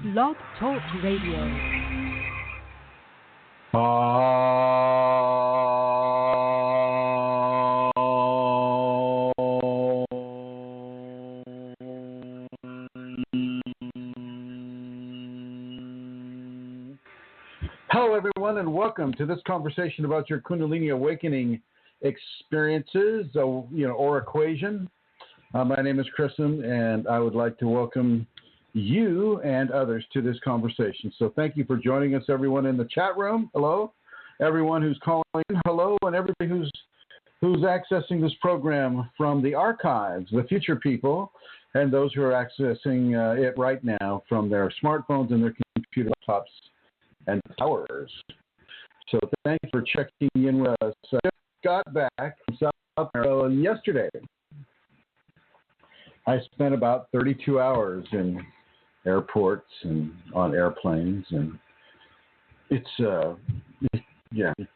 BlogTalk Radio. Hello, everyone, and welcome to this conversation about your Kundalini awakening experiences, or equation. My name is Chrism, and I would like to welcome you and others to this conversation. So thank you for joining us, everyone in the chat room. Hello. Everyone who's calling in, hello, and everybody who's accessing this program from the archives, the future people, and those who are accessing it right now from their smartphones and their computer laptops and towers. So thank you for checking in with us. I just got back from South America yesterday. I spent about 32 hours in airports and on airplanes, and it's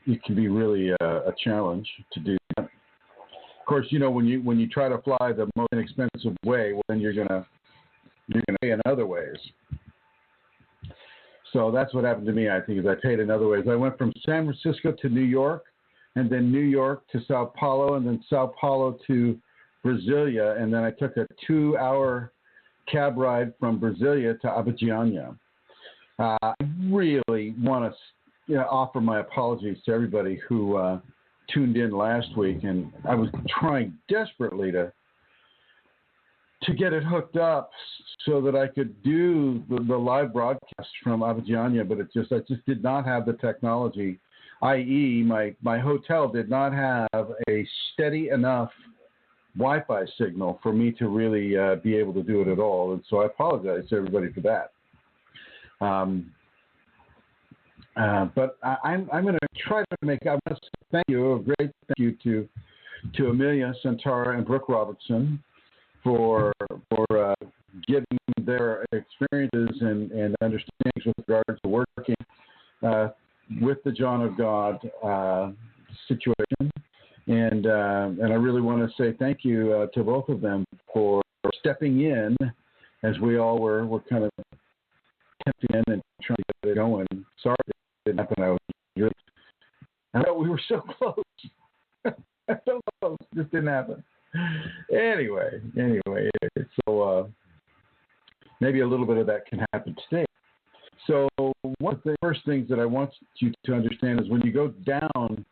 it can be really a challenge to do that. Of course, when you try to fly the most inexpensive way, well, then you're gonna pay in other ways. So that's what happened to me, I think, is I paid in other ways. I went from San Francisco to New York, and then New York to Sao Paulo, and then Sao Paulo to Brasilia, and then I took a 2-hour cab ride from Brasilia to Abidjan. I really want to offer my apologies to everybody who tuned in last week, and I was trying desperately to get it hooked up so that I could do the live broadcast from Abidjan, but I just did not have the technology, i.e. my hotel did not have a steady enough Wi-Fi signal for me to really be able to do it at all, and so I apologize to everybody for that. But I'm going to try to make. I want to thank you, a great thank you to Amelia Santara and Brooke Robertson for giving their experiences and understandings with regards to working with the John of God situation. And I really want to say thank you to both of them for stepping in as we all were kind of tempting in and trying to get it going. Sorry it didn't happen. I thought we were so close. So close. This didn't happen. Anyway. So maybe a little bit of that can happen today. So one of the first things that I want you to understand is when you go down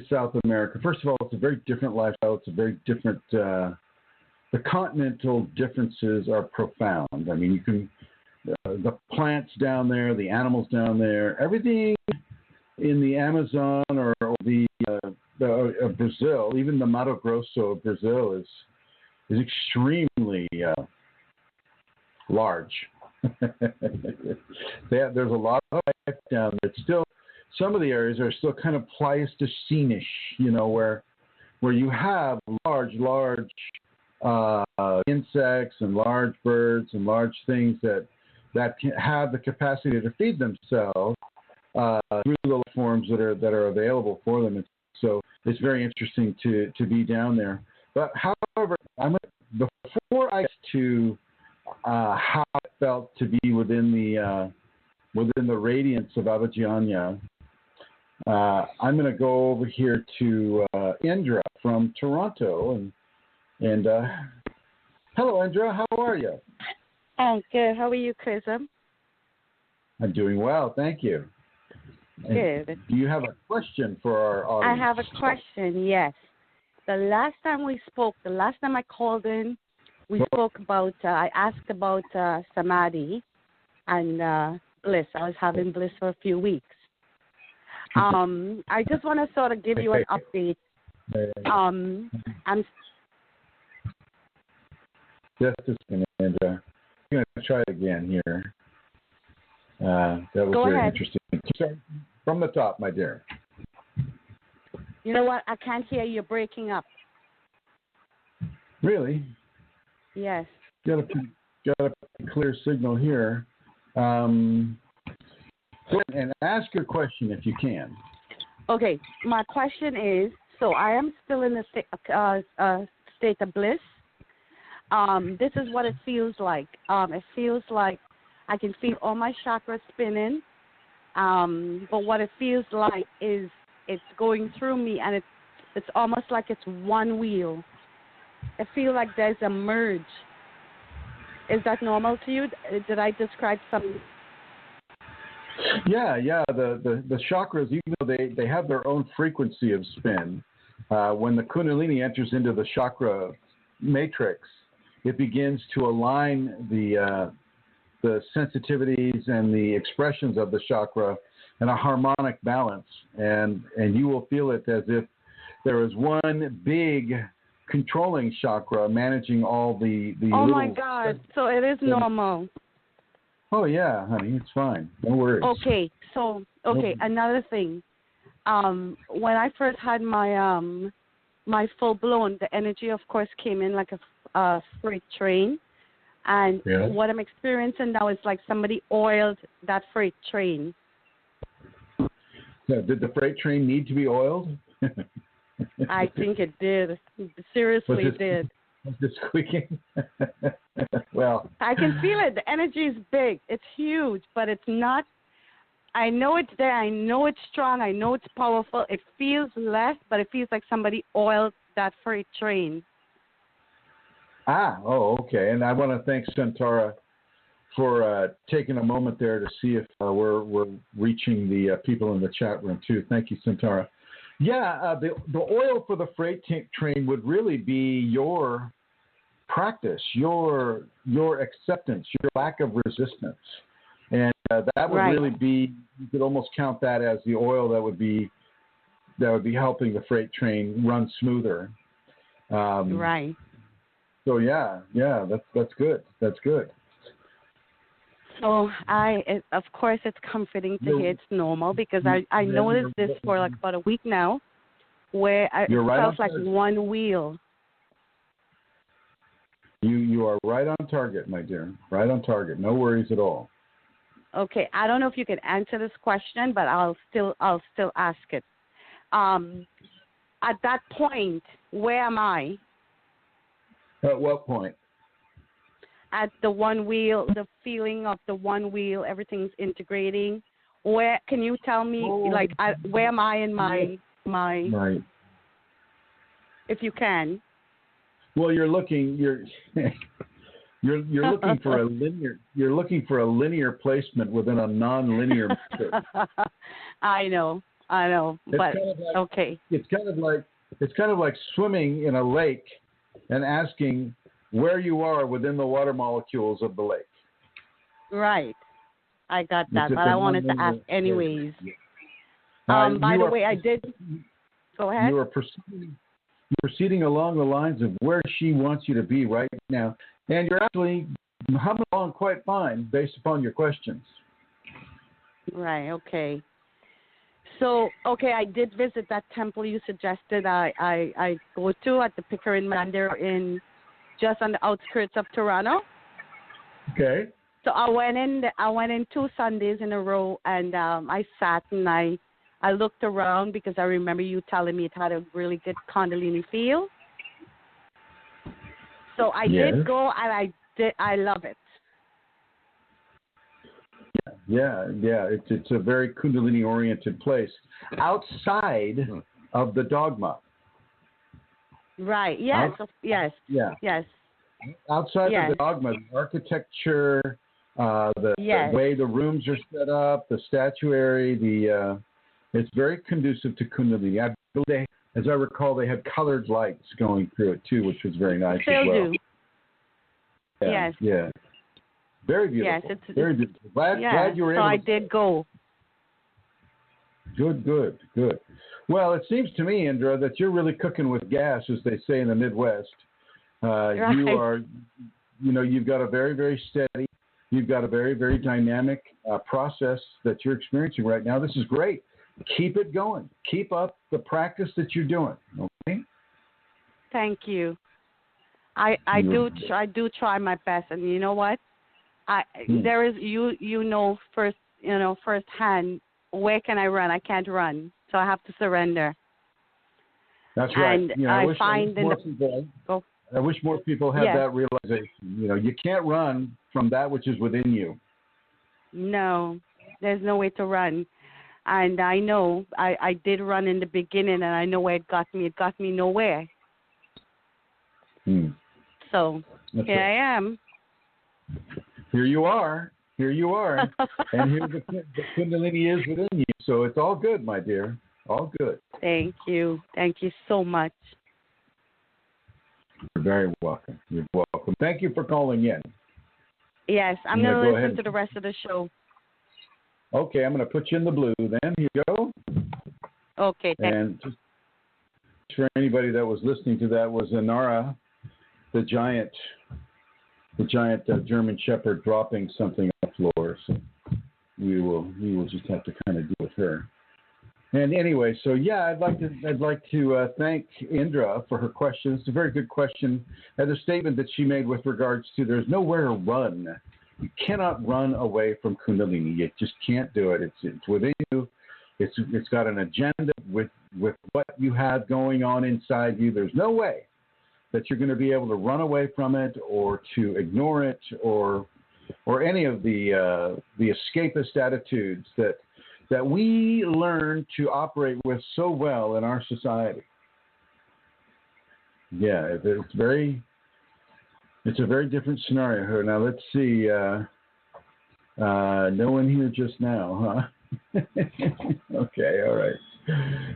South America, first of all, it's a very different lifestyle. It's a very different. The continental differences are profound. I mean, you can the plants down there, the animals down there, everything in the Amazon or the Brazil, even the Mato Grosso of Brazil is extremely large. There's a lot of life down there. It's still. Some of the areas are still kind of Pleistocene-ish, where you have large insects and large birds and large things that can have the capacity to feed themselves through the life forms that are available for them. And so it's very interesting to be down there. But however, before I get to how it felt to be within the radiance of Abidjan, I'm going to go over here to Indra from Toronto, and hello, Indra. How are you? I'm good. How are you, Chrism? I'm doing well, thank you. Good. And do you have a question for our audience? I have a question. Yes. The last time I called in, we spoke about. I asked about samadhi and bliss. I was having bliss for a few weeks. I just want to sort of give you an update. I'm just a second, Andrea. I'm going to try it again here. That was Go very ahead. interesting. From the top, my dear. You know what? I can't hear you. Breaking up. Really? Yes. Got a clear signal here. Go ahead and ask your question if you can. Okay, my question is, so I am still in the state of bliss. This is what it feels like. It feels like I can feel all my chakras spinning. But what it feels like is it's going through me, and it's almost like it's one wheel. I feel like there's a merge. Is that normal to you? Did I describe something? Yeah. The chakras, even though they have their own frequency of spin, when the Kundalini enters into the chakra matrix, it begins to align the sensitivities and the expressions of the chakra in a harmonic balance, and you will feel it as if there is one big controlling chakra managing all the Oh my God! So it is normal. Oh yeah, honey, it's fine. No worries. Okay, so another thing. When I first had my my full blown, the energy of course came in like a freight train, and what I'm experiencing now is like somebody oiled that freight train. Yeah, did the freight train need to be oiled? I think it did. Seriously, it did. Was it squeaking? Well, I can feel it. The energy is big. It's huge, but it's not. I know it's there. I know it's strong. I know it's powerful. It feels less, but it feels like somebody oiled that freight train. Okay. And I want to thank Centaura for taking a moment there to see if we're reaching the people in the chat room too. Thank you, Centaura. Yeah, the oil for the freight train would really be your practice, your acceptance, your lack of resistance, and that would really be. You could almost count that as the oil that would be helping the freight train run smoother. Right. So yeah, that's good. That's good. So of course, it's comforting to hear it's normal because I noticed this for like about a week now, where it felt like one wheel. You are right on target, my dear. Right on target. No worries at all. Okay, I don't know if you can answer this question, but I'll still ask it. At that point, where am I? At what point? At the one wheel, the feeling of the one wheel, everything's integrating. Where can you tell me, where am I in my? Right. If you can. Well, you're looking for a linear. You're looking for a linear placement within a non-linear matrix. I know, but okay. It's kind of like swimming in a lake and asking where you are within the water molecules of the lake. Right. I got that, but I wanted to ask anyways. By the way, I did. Go ahead. You are proceeding along the lines of where she wants you to be right now, and you're actually humming along quite fine based upon your questions. Right. Okay. So, I did visit that temple you suggested I go to at the Pickering Mandir just on the outskirts of Toronto. Okay. So I went in 2 Sundays in a row, and I sat and I looked around because I remember you telling me it had a really good Kundalini feel. So I did go, and I love it. Yeah. It's a very Kundalini-oriented place outside of the dogma. Right. Yes. Yes. Yeah. Yes. Outside of the dogma, the architecture, the way the rooms are set up, the statuary, it's very conducive to Kundalini. I believe as I recall, they had colored lights going through it too, which was very nice as well. Do. Yeah, yes. Yeah. Very beautiful. Yes, it's very beautiful. Glad you were able. So I did go. Good. Well, it seems to me, Indra, that you're really cooking with gas, as they say in the Midwest. Right. You are, you've got a very, very steady, you've got a very, very dynamic process that you're experiencing right now. This is great. Keep it going. Keep up the practice that you're doing. Okay. Thank you. I do try my best, and you know what? There is firsthand. Where can I run? I can't run, so I have to surrender. That's right. And I wish more people had that realization. You can't run from that which is within you. No, there's no way to run. And I know I did run in the beginning, and I know where it got me. It got me nowhere. So here I am. Here you are. Here you are. And here the Kundalini is within you. So it's all good, my dear. All good. Thank you. Thank you so much. You're very welcome. You're welcome. Thank you for calling in. Yes, I'm going to listen to the rest of the show. Okay, I'm going to put you in the blue then. Here you go. Okay, thanks. And just for anybody that was listening to that was Inara, the giant German Shepherd dropping something on the floor. So we will just have to kind of deal with her. And anyway, so yeah, I'd like to thank Indra for her question. It's a very good question. And the statement that she made with regards to there's nowhere to run. You cannot run away from Kundalini. You just can't do it. It's within you. It's got an agenda with what you have going on inside you. There's no way that you're going to be able to run away from it or to ignore it or any of the escapist attitudes that we learn to operate with so well in our society. Yeah, it's a very different scenario here. Now let's see. No one here just now, huh? Okay, all right.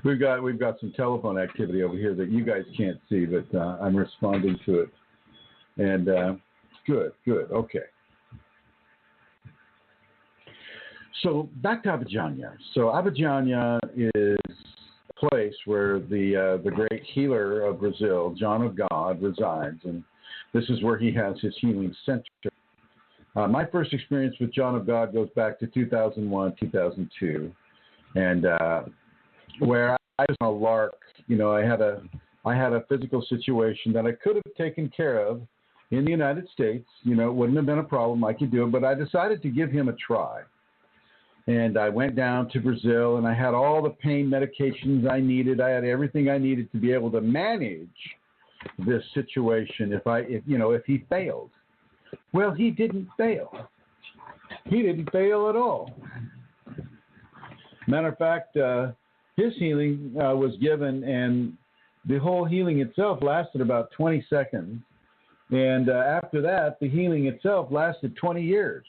We've got some telephone activity over here that you guys can't see, but I'm responding to it. And good, okay. So back to Abidjanya. So Abidjanya is a place where the great healer of Brazil, John of God, resides, and this is where he has his healing center. My first experience with John of God goes back to 2001, 2002, and where I was on a lark. You know, I had a physical situation that I could have taken care of in the United States. You know, it wouldn't have been a problem. I could do it, but I decided to give him a try. And I went down to Brazil, and I had all the pain medications I needed. I had everything I needed to be able to manage this situation if he failed. Well, he didn't fail. He didn't fail at all. Matter of fact, his healing was given, and the whole healing itself lasted about 20 seconds. And after that, the healing itself lasted 7 years.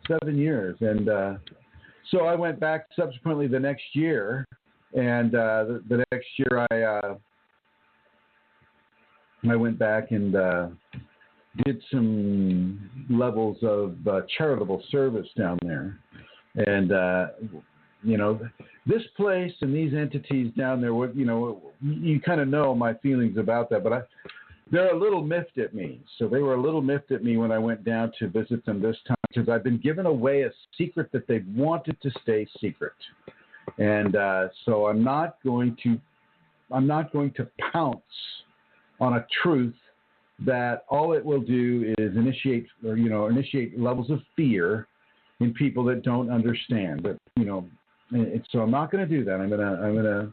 7 years. And so I went back subsequently the next year, and the next year I went back and did some levels of charitable service down there. And, this place and these entities down there, you kind of know my feelings about that, but they're a little miffed at me. So they were a little miffed at me when I went down to visit them this time, because I've been given away a secret that they wanted to stay secret. And so I'm not going to pounce on a truth that all it will do is initiate levels of fear in people that don't understand. But so I'm not going to do that. I'm gonna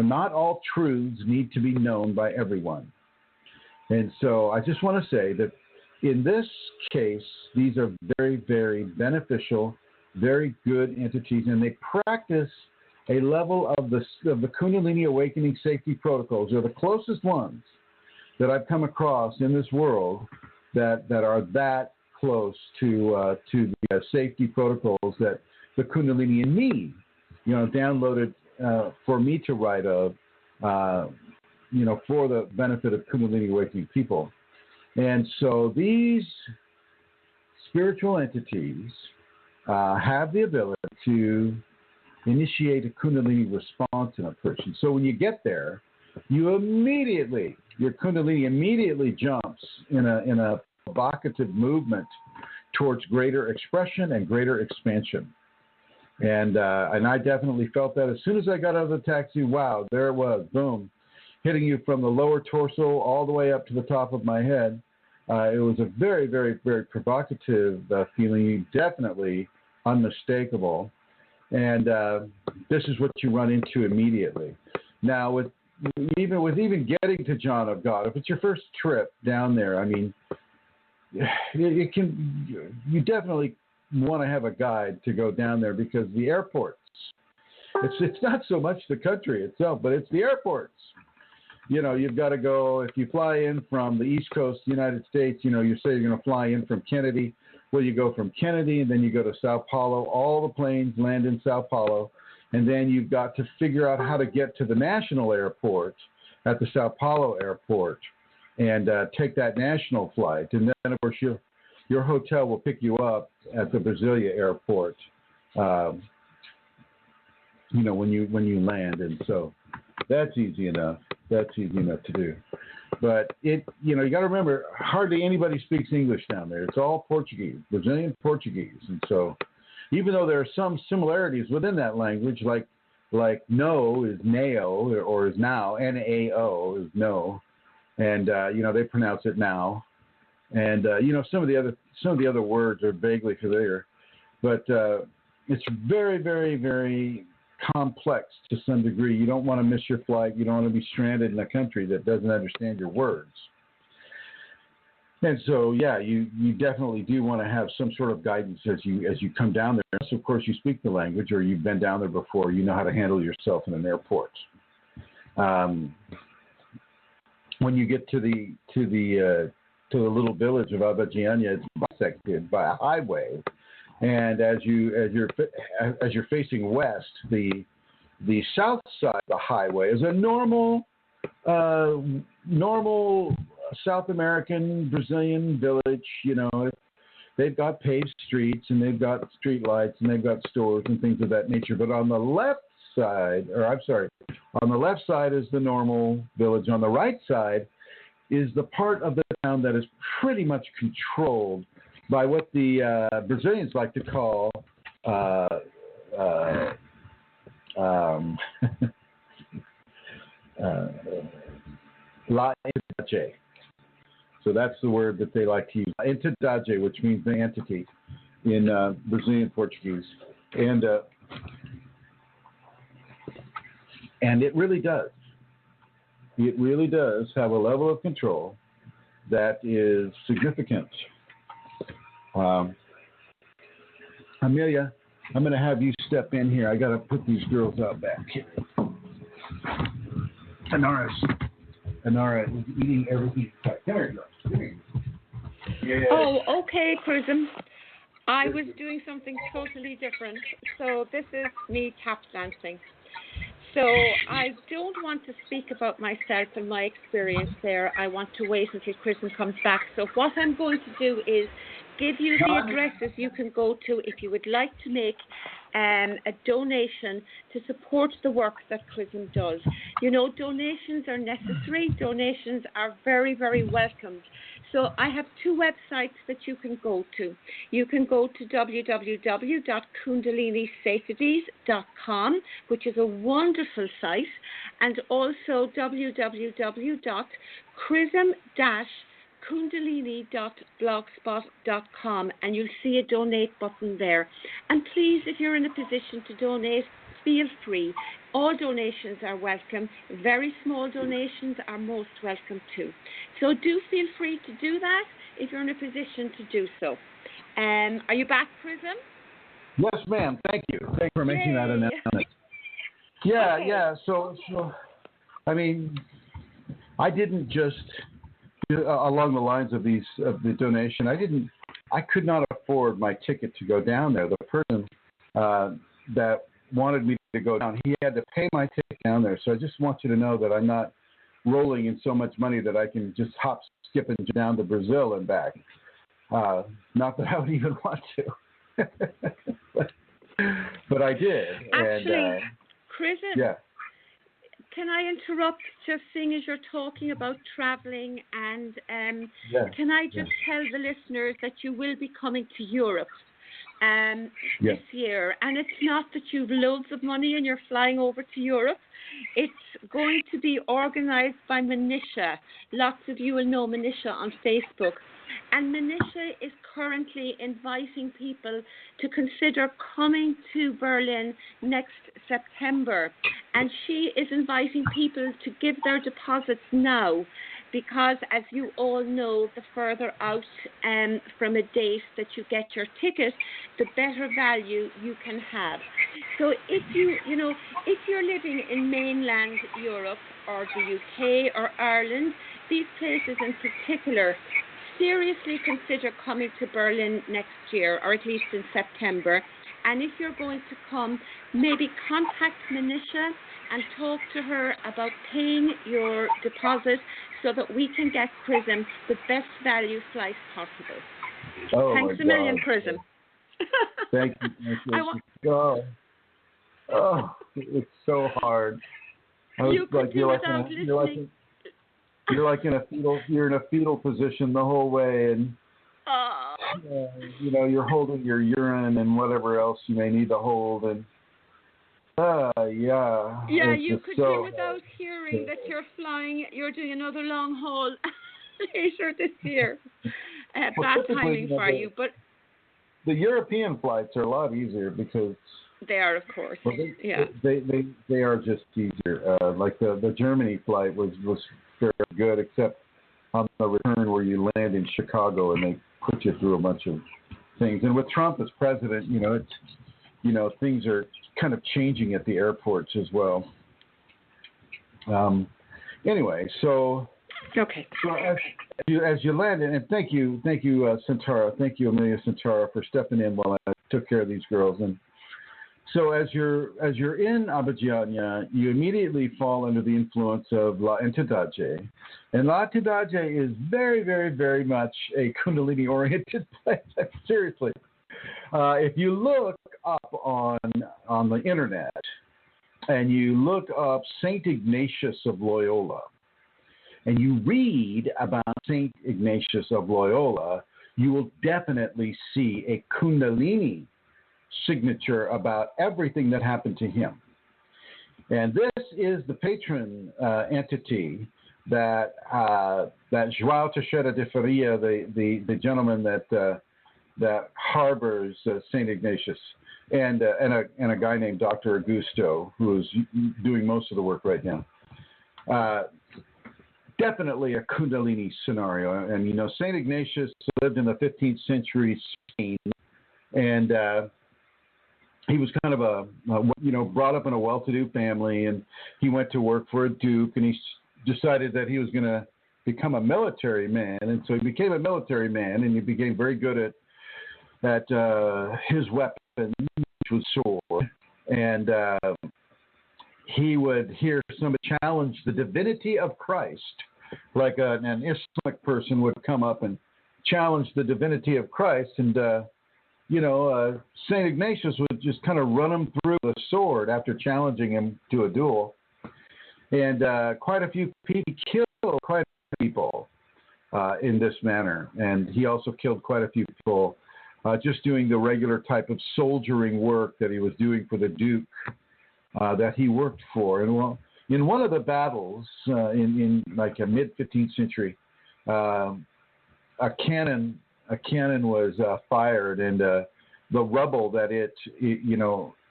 not all truths need to be known by everyone. And so I just want to say that in this case, these are very, very beneficial, very good entities, and they practice a level of the Kundalini awakening safety protocols. They're the closest ones that I've come across in this world that are that close to the safety protocols that the Kundalini in me, downloaded for me to write of, for the benefit of Kundalini awakening people. And so these spiritual entities have the ability to initiate a Kundalini response in a person. So when you get there, your Kundalini immediately jumps in a provocative movement towards greater expression and greater expansion. And I definitely felt that as soon as I got out of the taxi. Wow, there it was, boom, hitting you from the lower torso all the way up to the top of my head. It was a very, very, very provocative feeling, definitely unmistakable. And this is what you run into immediately. Now, with even getting to John of God, if it's your first trip down there, I mean, it can you definitely want to have a guide to go down there, because the airports, it's not so much the country itself, but it's the airports. You've got to go, if you fly in from the East Coast United States, you say you're going to fly in from Kennedy. Well, you go from Kennedy and then you go to Sao Paulo. All the planes land in Sao Paulo. And then you've got to figure out how to get to the national airport at the Sao Paulo airport and take that national flight. And then, of course, your hotel will pick you up at the Brasilia airport, when you land. And so that's easy enough. That's easy enough to do. But you got to remember, hardly anybody speaks English down there. It's all Portuguese, Brazilian Portuguese. And so even though there are some similarities within that language, like no is nao or is now, N-A-O is no. And, they pronounce it now. And, some of the other words are vaguely familiar. But it's very, very, very complex to some degree. You don't want to miss your flight. You don't want to be stranded in a country that doesn't understand your words. And so, you definitely do want to have some sort of guidance as you come down there. So, of course, you speak the language, or you've been down there before. You know how to handle yourself in an airport. When you get to the little village of Abadiânia, it's bisected by a highway. And as you're facing west, the south side of the highway is a normal South American Brazilian village. They've got paved streets and they've got street lights and they've got stores and things of that nature. But on the left side is the normal village. On the right side is the part of the town that is pretty much controlled by what the Brazilians like to call La Entidade. So that's the word that they like to use. Entidade, which means the entity in Brazilian Portuguese. And it really does. It really does have a level of control that is significant. Amelia, I'm going to have you step in here. I got to put these girls out back here. Anara is eating everything. Come here, girls. Come here. Yeah. Oh, okay, Chrism. I was doing something totally different. So this is me tap dancing. So I don't want to speak about myself and my experience there. I want to wait until Chrism comes back. So what I'm going to do is give you the addresses you can go to if you would like to make a donation to support the work that Chrism does. Donations are necessary. Donations are very, very welcomed. So I have two websites that you can go to. You can go to www.kundalinisafeties.com, which is a wonderful site, and also www.chrism-kundalini.blogspot.com, and you'll see a donate button there. And please, if you're in a position to donate, feel free. All donations are welcome. Very small donations are most welcome too. So do feel free to do that if you're in a position to do so. Are you back, Chrism? Yes, ma'am. Thank you. Thanks for making that announcement. Yeah, okay. Yeah. So, I mean, I didn't just along the lines of the donation. I could not afford my ticket to go down there. The person that wanted me to go down, he had to pay my ticket down there. So I just want you to know that I'm not rolling in so much money that I can just hop, skip, and down to Brazil and back. Not that I would even want to, but I did. Actually, Chrism, yeah. Can I interrupt just seeing as you're talking about traveling and can I just tell the listeners that you will be coming to Europe this year, and it's not that you've loads of money and you're flying over to Europe. It's going to be organized by Manisha. Lots of you will know Manisha on Facebook. And Manisha is currently inviting people to consider coming to Berlin next September. And she is inviting people to give their deposits now. because, as you all know, the further out from a date that you get your ticket, the better value you can have. So if if you're living in mainland Europe or the UK or Ireland, these places in particular, seriously consider coming to Berlin next year, or at least in September. And if you're going to come, maybe contact Manisha and talk to her about paying your deposit so that we can get Chrism the best value flight possible. Oh, thanks a million, Chrism. Thank you. Oh, it's so hard. You could do without listening. You're in a fetal position the whole way, and you're holding your urine and whatever else you may need to hold, and you could do without hearing that you're doing another long haul later this year. Bad timing for you, but the European flights are a lot easier because they are, of course. Well, they are just easier. Like the Germany flight was very good, except on the return where you land in Chicago and they put you through a bunch of things. And with Trump as president, things are kind of changing at the airports as well. Anyway, so okay. So as you land, and thank you, Santara, thank you, Amelia Santara, for stepping in while I took care of these girls. And so as you're in Abidjan, you immediately fall under the influence of La Entidade. And La Entidade is very, very, very much a Kundalini-oriented place. Seriously. If you look up on the internet and you look up Saint Ignatius of Loyola and you read about Saint Ignatius of Loyola, you will definitely see a Kunalini signature about everything that happened to him. And this is the patron entity that João Teixeira de Faria, the gentleman that harbors Saint Ignatius, and a guy named Dr. Augusto, who is doing most of the work right now. Definitely a Kundalini scenario. And Saint Ignatius lived in the 15th century Spain, and he was kind of brought up in a well-to-do family, and he went to work for a duke, and he decided that he was going to become a military man, and so he became a military man, and he became very good at his weapon, which was sword, and he would hear somebody challenge the divinity of Christ, like an Islamic person would come up and challenge the divinity of Christ, and St. Ignatius would just kind of run him through the sword after challenging him to a duel. And he killed quite a few people in this manner. And he also killed quite a few people just doing the regular type of soldiering work that he was doing for the Duke that he worked for. And in one of the battles in like a mid-15th century, a cannon was fired, and the rubble that it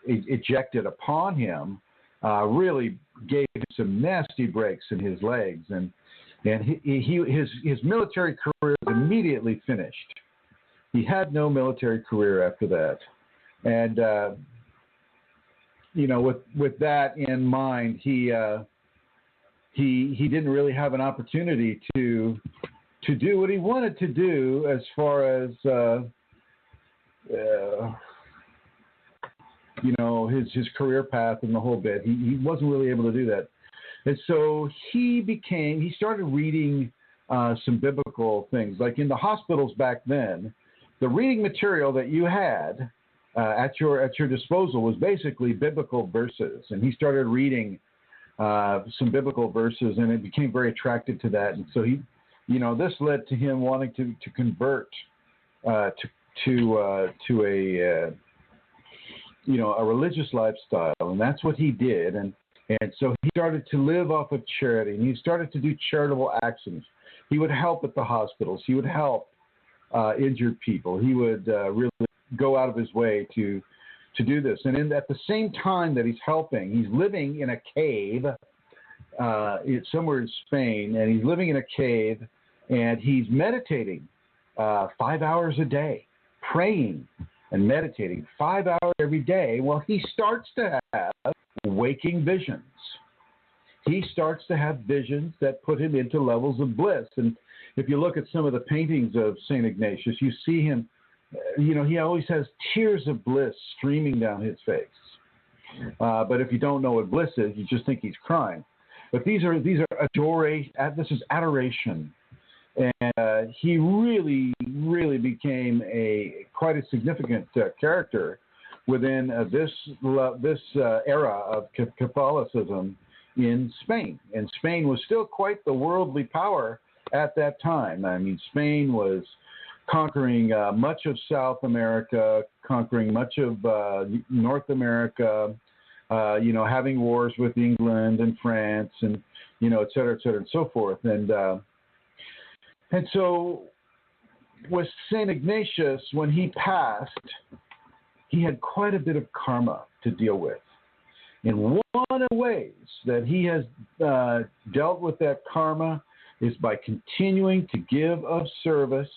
ejected upon him really gave him some nasty breaks in his legs, and his military career was immediately finished. He had no military career after that, and with that in mind, he didn't really have an opportunity to do what he wanted to do as far as his career path and the whole bit. He wasn't really able to do that, and so he started reading some biblical things. Like in the hospitals back then, the reading material that you had at your disposal was basically biblical verses, and he started reading some biblical verses, and it became very attracted to that, and so this led to him wanting to convert to a religious lifestyle, and that's what he did. And so he started to live off of charity, and he started to do charitable actions. He would help at the hospitals. He would help injured people. He would really go out of his way to do this. And at the same time that he's helping, he's living in a cave somewhere in Spain, and he's living in a cave, and he's meditating 5 hours a day, praying and meditating 5 hours every day. Well, he starts to have waking visions. He starts to have visions that put him into levels of bliss. And if you look at some of the paintings of St. Ignatius, you see him, he always has tears of bliss streaming down his face. But if you don't know what bliss is, you just think he's crying. But these are adoration. This is adoration, and he really became quite a significant character within this era of Catholicism in Spain. And Spain was still quite the worldly power at that time. I mean, Spain was conquering much of South America, conquering much of North America, having wars with England and France, and et cetera, and so forth. And so with St. Ignatius, when he passed, he had quite a bit of karma to deal with. And one of the ways that he has dealt with that karma is by continuing to give of service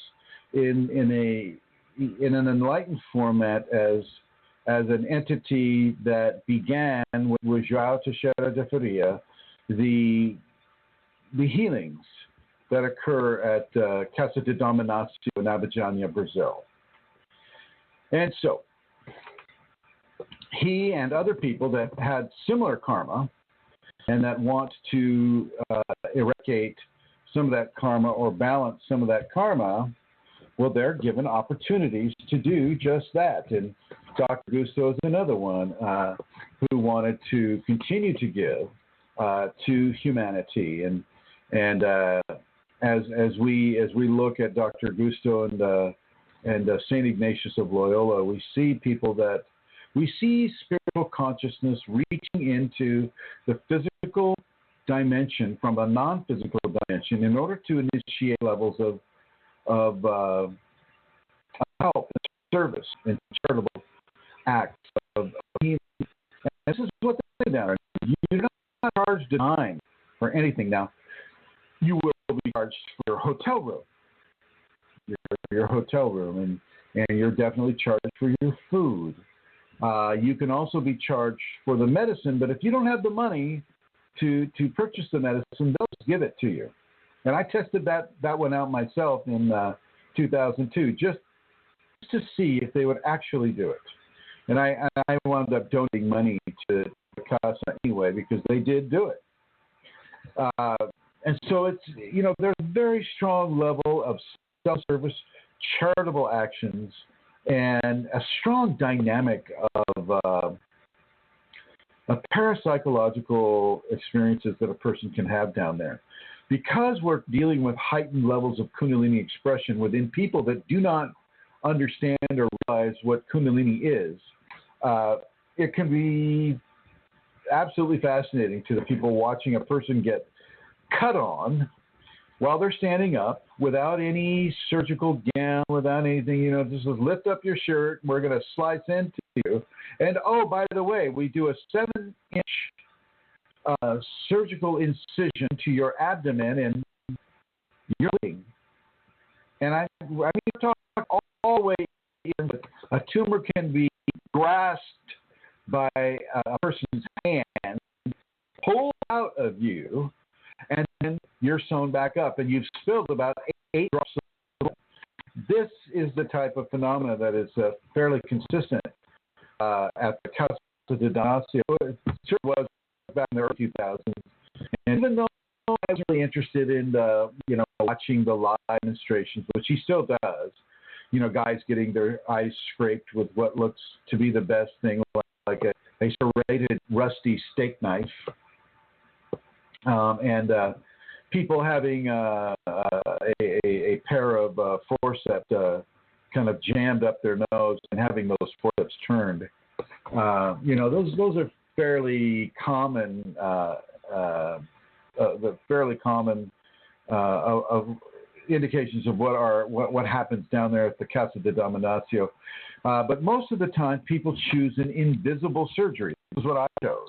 in an enlightened format as an entity that began with João Teixeira de Faria, the healings that occur at Casa de Dominacio in Abidjan, Brazil. And so he and other people that had similar karma and that want to eradicate some of that karma or balance some of that karma, well, they're given opportunities to do just that. And Dr. Gusto is another one who wanted to continue to give to humanity. And as we look at Dr. Gusto and St. Ignatius of Loyola, we see spiritual consciousness reaching into the physical dimension from a non-physical dimension in order to initiate levels of help and service and charitable acts of healing. And this is what they say down there. You're not charged a dime for anything. Now, you will be charged for your hotel room, your hotel room, and you're definitely charged for your food. You can also be charged for the medicine, but if you don't have the money to purchase the medicine, they'll just give it to you. And I tested that one out myself in 2002, just to see if they would actually do it. And I wound up donating money to Casa anyway because they did do it. And so it's, there's a very strong level of self-service, charitable actions, and a strong dynamic of parapsychological experiences that a person can have down there. Because we're dealing with heightened levels of Kundalini expression within people that do not understand or realize what Kundalini is, it can be absolutely fascinating to the people watching a person get cut on while they're standing up without any surgical gown, without anything, just lift up your shirt, we're going to slice into you. And, oh, by the way, we do a 7-inch surgical incision to your abdomen and your leg. And I mean, talk all the way in, a tumor can be grasped by a person's hand, pulled out of you, and then you're sewn back up, and you've spilled about 8 drops of blood. This is the type of phenomena that is fairly consistent at the Casa de Dominacio. It sure was back in the early 2000s. And even though I was really interested in watching the live demonstrations, which he still does, guys getting their eyes scraped with what looks to be the best thing, like a serrated rusty steak knife. And people having a pair of forceps kind of jammed up their nose and having those forceps turned. Those are fairly common. The fairly common of indications of what happens down there at the Casa de Dominacio. But most of the time, people choose an invisible surgery. This is what I chose.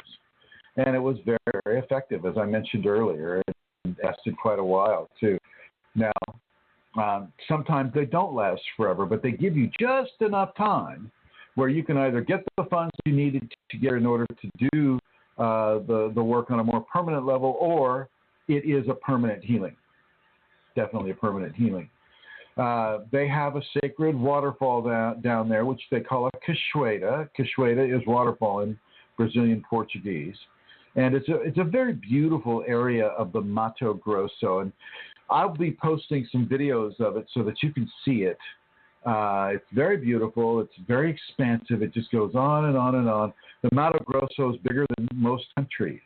and it was very, very effective, as I mentioned earlier. It lasted quite a while, too. Now, sometimes they don't last forever, but they give you just enough time where you can either get the funds you needed to get in order to do the work on a more permanent level, or it is a permanent healing. Definitely a permanent healing. They have a sacred waterfall down there, which they call a cachoeira. Cachoeira is waterfall in Brazilian Portuguese. And it's a very beautiful area of the Mato Grosso. And I'll be posting some videos of it so that you can see it. It's very beautiful. It's very expansive. It just goes on and on and on. The Mato Grosso is bigger than most countries.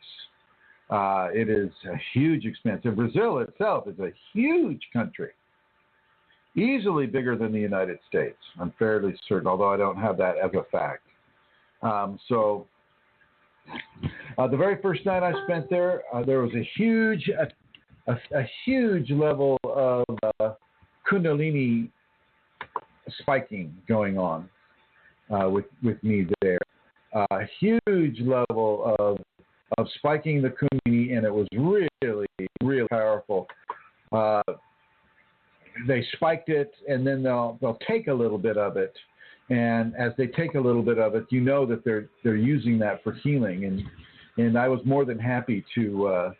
It is a huge expanse. And Brazil itself is a huge country, easily bigger than the United States. I'm fairly certain, although I don't have that as a fact. The very first night I spent there, there was a huge level of Kundalini spiking going on with me there. A huge level of spiking the Kundalini, and it was really, really powerful. They spiked it, and then they'll take a little bit of it, and as they take a little bit of it, you know that they're using that for healing, and I was more than happy to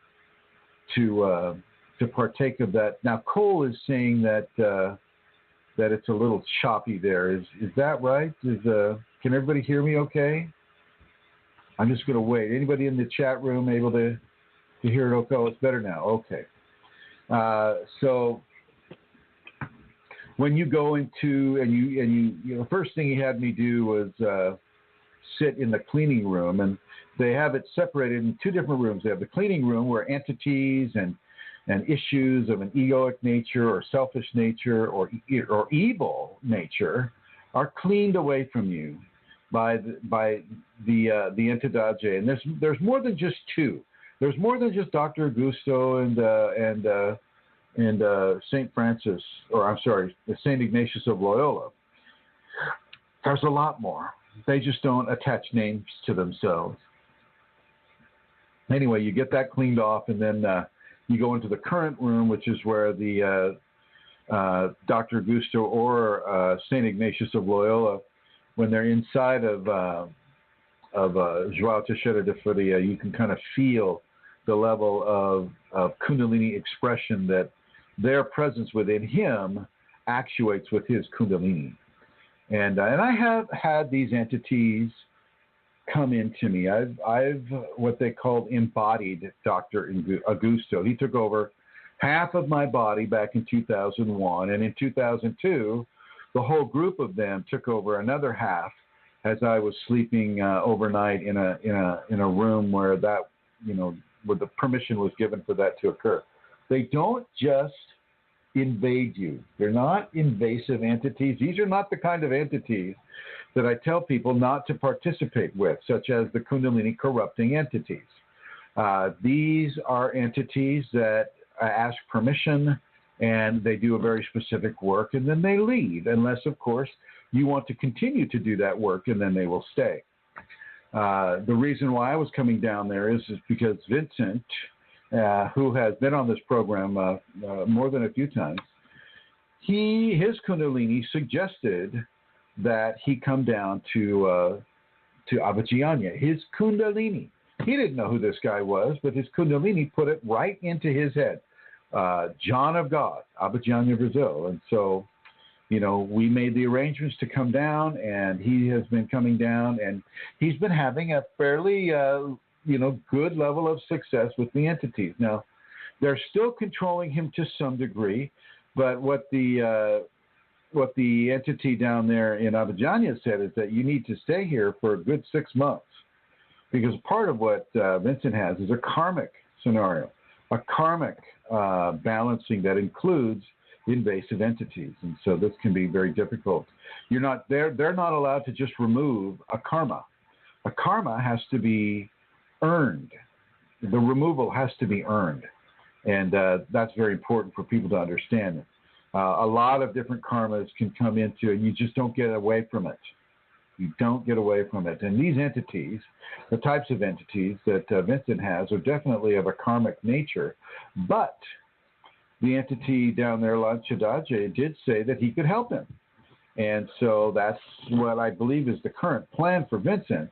partake of that. Now Cole is saying that it's a little choppy there. Is that right? Can everybody hear me okay? I'm just going to wait. Anybody in the chat room able to hear it okay? Oh, it's better now. Okay. So when you go into and you know, first thing he had me do was sit in the cleaning room, and they have it separated in two different rooms. They have the cleaning room where entities and issues of an egoic nature or selfish nature or evil nature are cleaned away from you by the entidade. And there's more than just two. There's more than just Dr. Augusto and Saint Francis, or I'm sorry, Saint Ignatius of Loyola. There's a lot more. They just don't attach names to themselves. Anyway, you get that cleaned off, and then you go into the current room, which is where the Dr. Augusto or Saint Ignatius of Loyola, when they're inside of João Teixeira de Faria, you can kind of feel the level of Kundalini expression that their presence within him actuates with his Kundalini. And I have had these entities come into me. I've what they called embodied Dr. Augusto. He took over half of my body back in 2001, and in 2002, the whole group of them took over another half as I was sleeping overnight in a room where that, you know, where the permission was given for that to occur. They don't just invade you. They're not invasive entities. These are not the kind of entities that I tell people not to participate with, such as the Kundalini corrupting entities. These are entities that ask permission, and they do a very specific work, and then they leave, unless, of course, you want to continue to do that work, and then they will stay. The reason why I was coming down there is because Vincent, who has been on this program more than a few times, his Kundalini suggested that he come down to Abhijñana. His Kundalini. He didn't know who this guy was, but his Kundalini put it right into his head. John of God, Abhijñana, Brazil. And so, you know, we made the arrangements to come down, and he has been coming down, and he's been having a fairly, good level of success with the entities. Now, they're still controlling him to some degree, but what the entity down there in Abhijñana said is that you need to stay here for a good 6 months, because part of what Vincent has is a karmic scenario, a karmic balancing that includes invasive entities, and so this can be very difficult. They're not allowed to just remove a karma. A karma has to be earned. The removal has to be earned, and that's very important for people to understand. A lot of different karmas can come into, and you just don't get away from it. You don't get away from it. And these entities, the types of entities that Vincent has, are definitely of a karmic nature. But the entity down there, Lanchadaje, did say that he could help him. And so that's what I believe is the current plan for Vincent,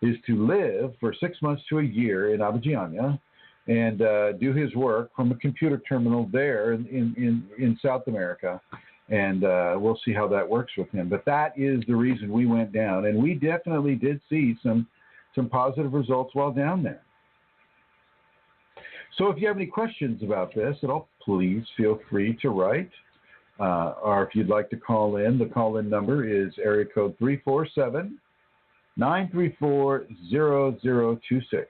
is to live for 6 months to a year in Abidjan and do his work from a computer terminal there in South America. And we'll see how that works with him. But that is the reason we went down. And we definitely did see some positive results while down there. So if you have any questions about this at all, please feel free to write. Or if you'd like to call in, the call-in number is area code 347-934-0026.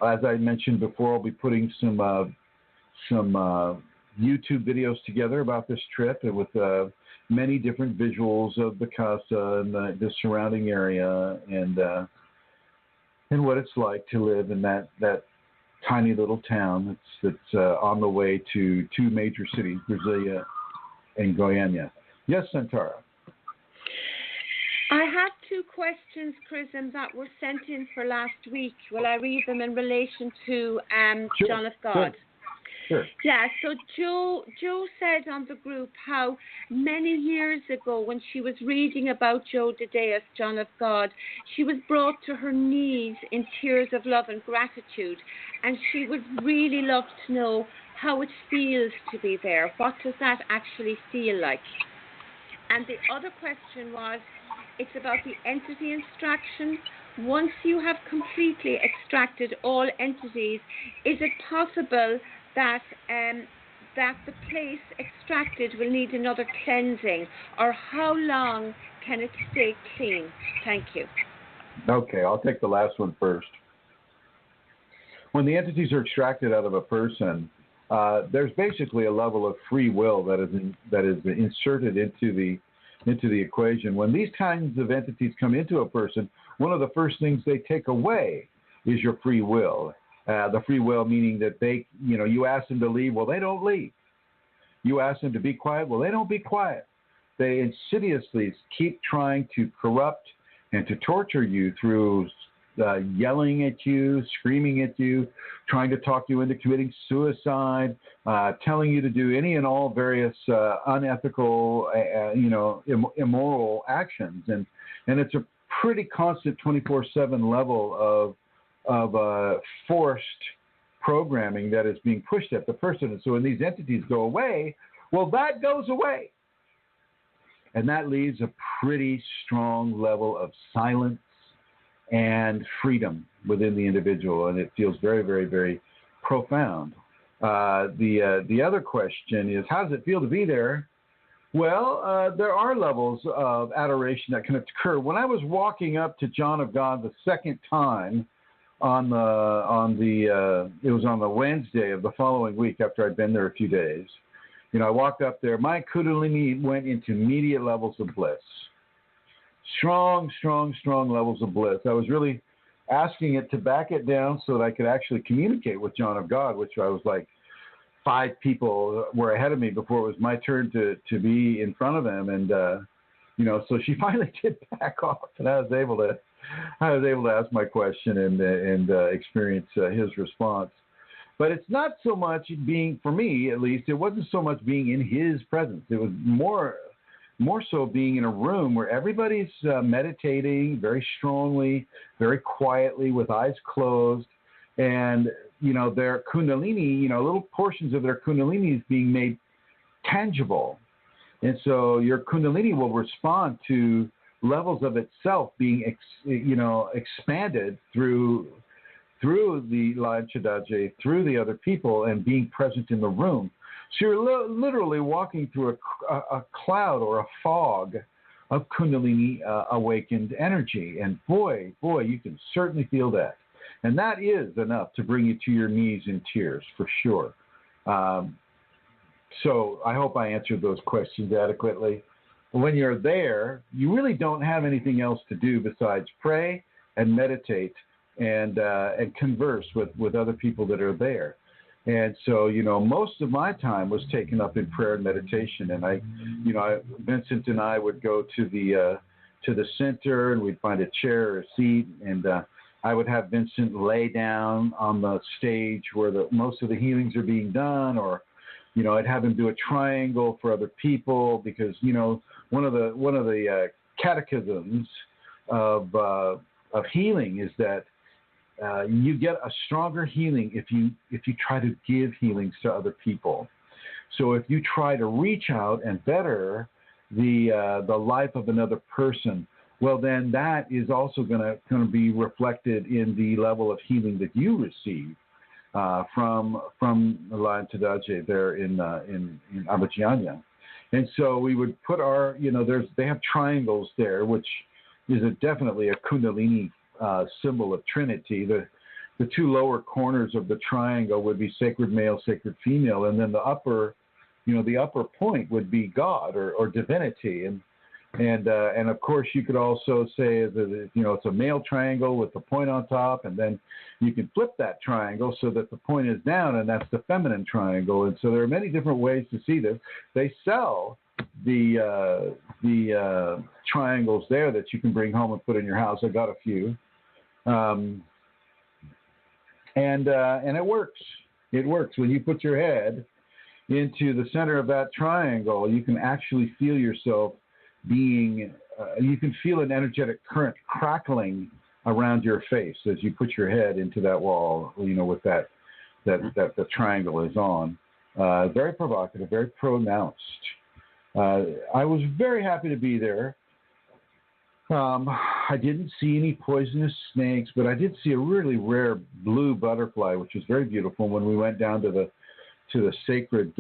As I mentioned before, I'll be putting some YouTube videos together about this trip, and with many different visuals of the casa and the surrounding area, and what it's like to live in that tiny little town that's on the way to two major cities, Brasilia and Goiânia. Yes, Santara. I have two questions, Chrism, that were sent in for last week. Will I read them in relation to Sure. John of God? Sure. Yeah, so Joe said on the group how many years ago, when she was reading about Joe Dedeus, John of God, she was brought to her knees in tears of love and gratitude, and she would really love to know how it feels to be there. What does that actually feel like? And the other question was, it's about the entity extraction. Once you have completely extracted all entities, is it possible that the place extracted will need another cleansing, or how long can it stay clean? Thank you. Okay, I'll take the last one first. When the entities are extracted out of a person, there's basically a level of free will that is inserted into the equation. When these kinds of entities come into a person, one of the first things they take away is your free will. The free will meaning that you ask them to leave, well, they don't leave. You ask them to be quiet, well, they don't be quiet. They insidiously keep trying to corrupt and to torture you through yelling at you, screaming at you, trying to talk you into committing suicide, telling you to do any and all various unethical, immoral actions. And it's a pretty constant 24/7 level of forced programming that is being pushed at the person. And so when these entities go away, well, that goes away. And that leaves a pretty strong level of silence and freedom within the individual. And it feels very, very, very profound. The other question is, how does it feel to be there? Well, there are levels of adoration that can occur. When I was walking up to John of God the second time, it was on the Wednesday of the following week after I'd been there a few days. I walked up there. My Kundalini went into immediate levels of bliss. Strong, strong, strong levels of bliss. I was really asking it to back it down so that I could actually communicate with John of God, which I was like 5 people were ahead of me before it was my turn to be in front of him. And, so she finally did back off, and I was able to ask my question and experience his response. But it's not so much being, for me at least, it wasn't so much being in his presence. It was more so being in a room where everybody's meditating very strongly, very quietly, with eyes closed, and their Kundalini, little portions of their Kundalini is being made tangible, and so your Kundalini will respond to levels of itself being expanded through the Lanchadaje, through the other people, and being present in the room. So you're literally walking through a cloud or a fog of Kundalini awakened energy. And boy, you can certainly feel that. And that is enough to bring you to your knees in tears, for sure. So I hope I answered those questions adequately. When you're there, you really don't have anything else to do besides pray and meditate and converse with other people that are there. And so, most of my time was taken up in prayer and meditation. And Vincent and I would go to the center, and we'd find a chair or a seat, and I would have Vincent lay down on the stage where most of the healings are being done, or I'd have him do a triangle for other people, because one of the catechisms of healing is that you get a stronger healing if you try to give healings to other people. So if you try to reach out and better the life of another person, well, then that is also going to be reflected in the level of healing that you receive from Lion Tadaje there in Abidjania. And so we would put our, they have triangles there, which is definitely a Kundalini symbol of Trinity. The two lower corners of the triangle would be sacred male, sacred female, and then the upper point would be God or divinity. And of course, you could also say that it's a male triangle with the point on top, and then you can flip that triangle so that the point is down, and that's the feminine triangle. And so there are many different ways to see this. They sell the triangles there that you can bring home and put in your house. I got a few, and it works. It works when you put your head into the center of that triangle. You can actually feel yourself you can feel an energetic current crackling around your face as you put your head into that wall, with that the triangle is on. Very provocative, very pronounced. I was very happy to be there. I didn't see any poisonous snakes, but I did see a really rare blue butterfly, which was very beautiful. When we went down to the sacred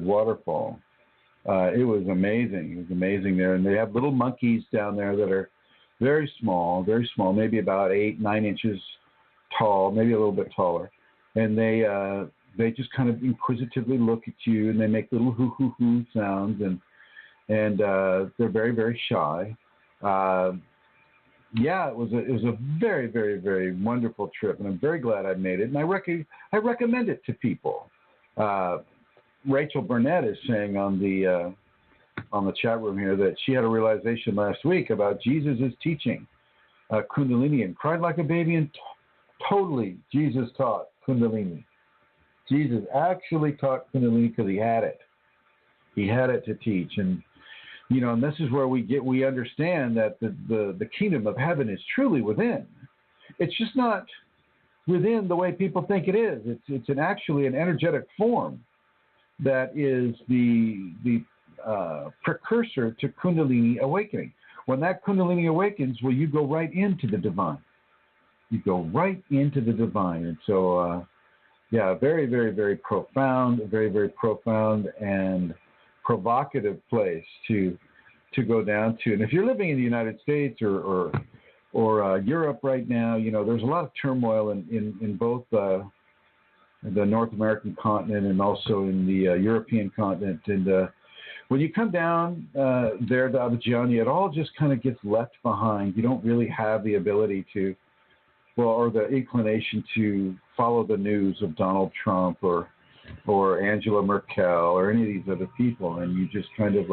waterfall, it was amazing. It was amazing there, and they have little monkeys down there that are very small, maybe about 8-9 inches tall, maybe a little bit taller, and they just kind of inquisitively look at you, and they make little hoo hoo hoo sounds, and they're very, very shy. It was a very, very, very wonderful trip, and I'm very glad I made it, and I recommend it to people. Rachel Burnett is saying on the chat room here that she had a realization last week about Jesus' teaching Kundalini, and cried like a baby, and totally Jesus taught Kundalini. Jesus actually taught Kundalini because he had it. He had it to teach, and and this is where we understand that the kingdom of heaven is truly within. It's just not within the way people think it is. It's actually an energetic form that is the precursor to Kundalini awakening. When that Kundalini awakens, well, you go right into the divine. You go right into the divine. And so, very, very, very profound, very, very profound and provocative place to go down to. And if you're living in the United States or Europe right now, there's a lot of turmoil in both the North American continent and also in the European continent. And when you come down there to Abidjania, it all just kind of gets left behind. You don't really have the ability or the inclination to follow the news of Donald Trump or Angela Merkel or any of these other people. And you just kind of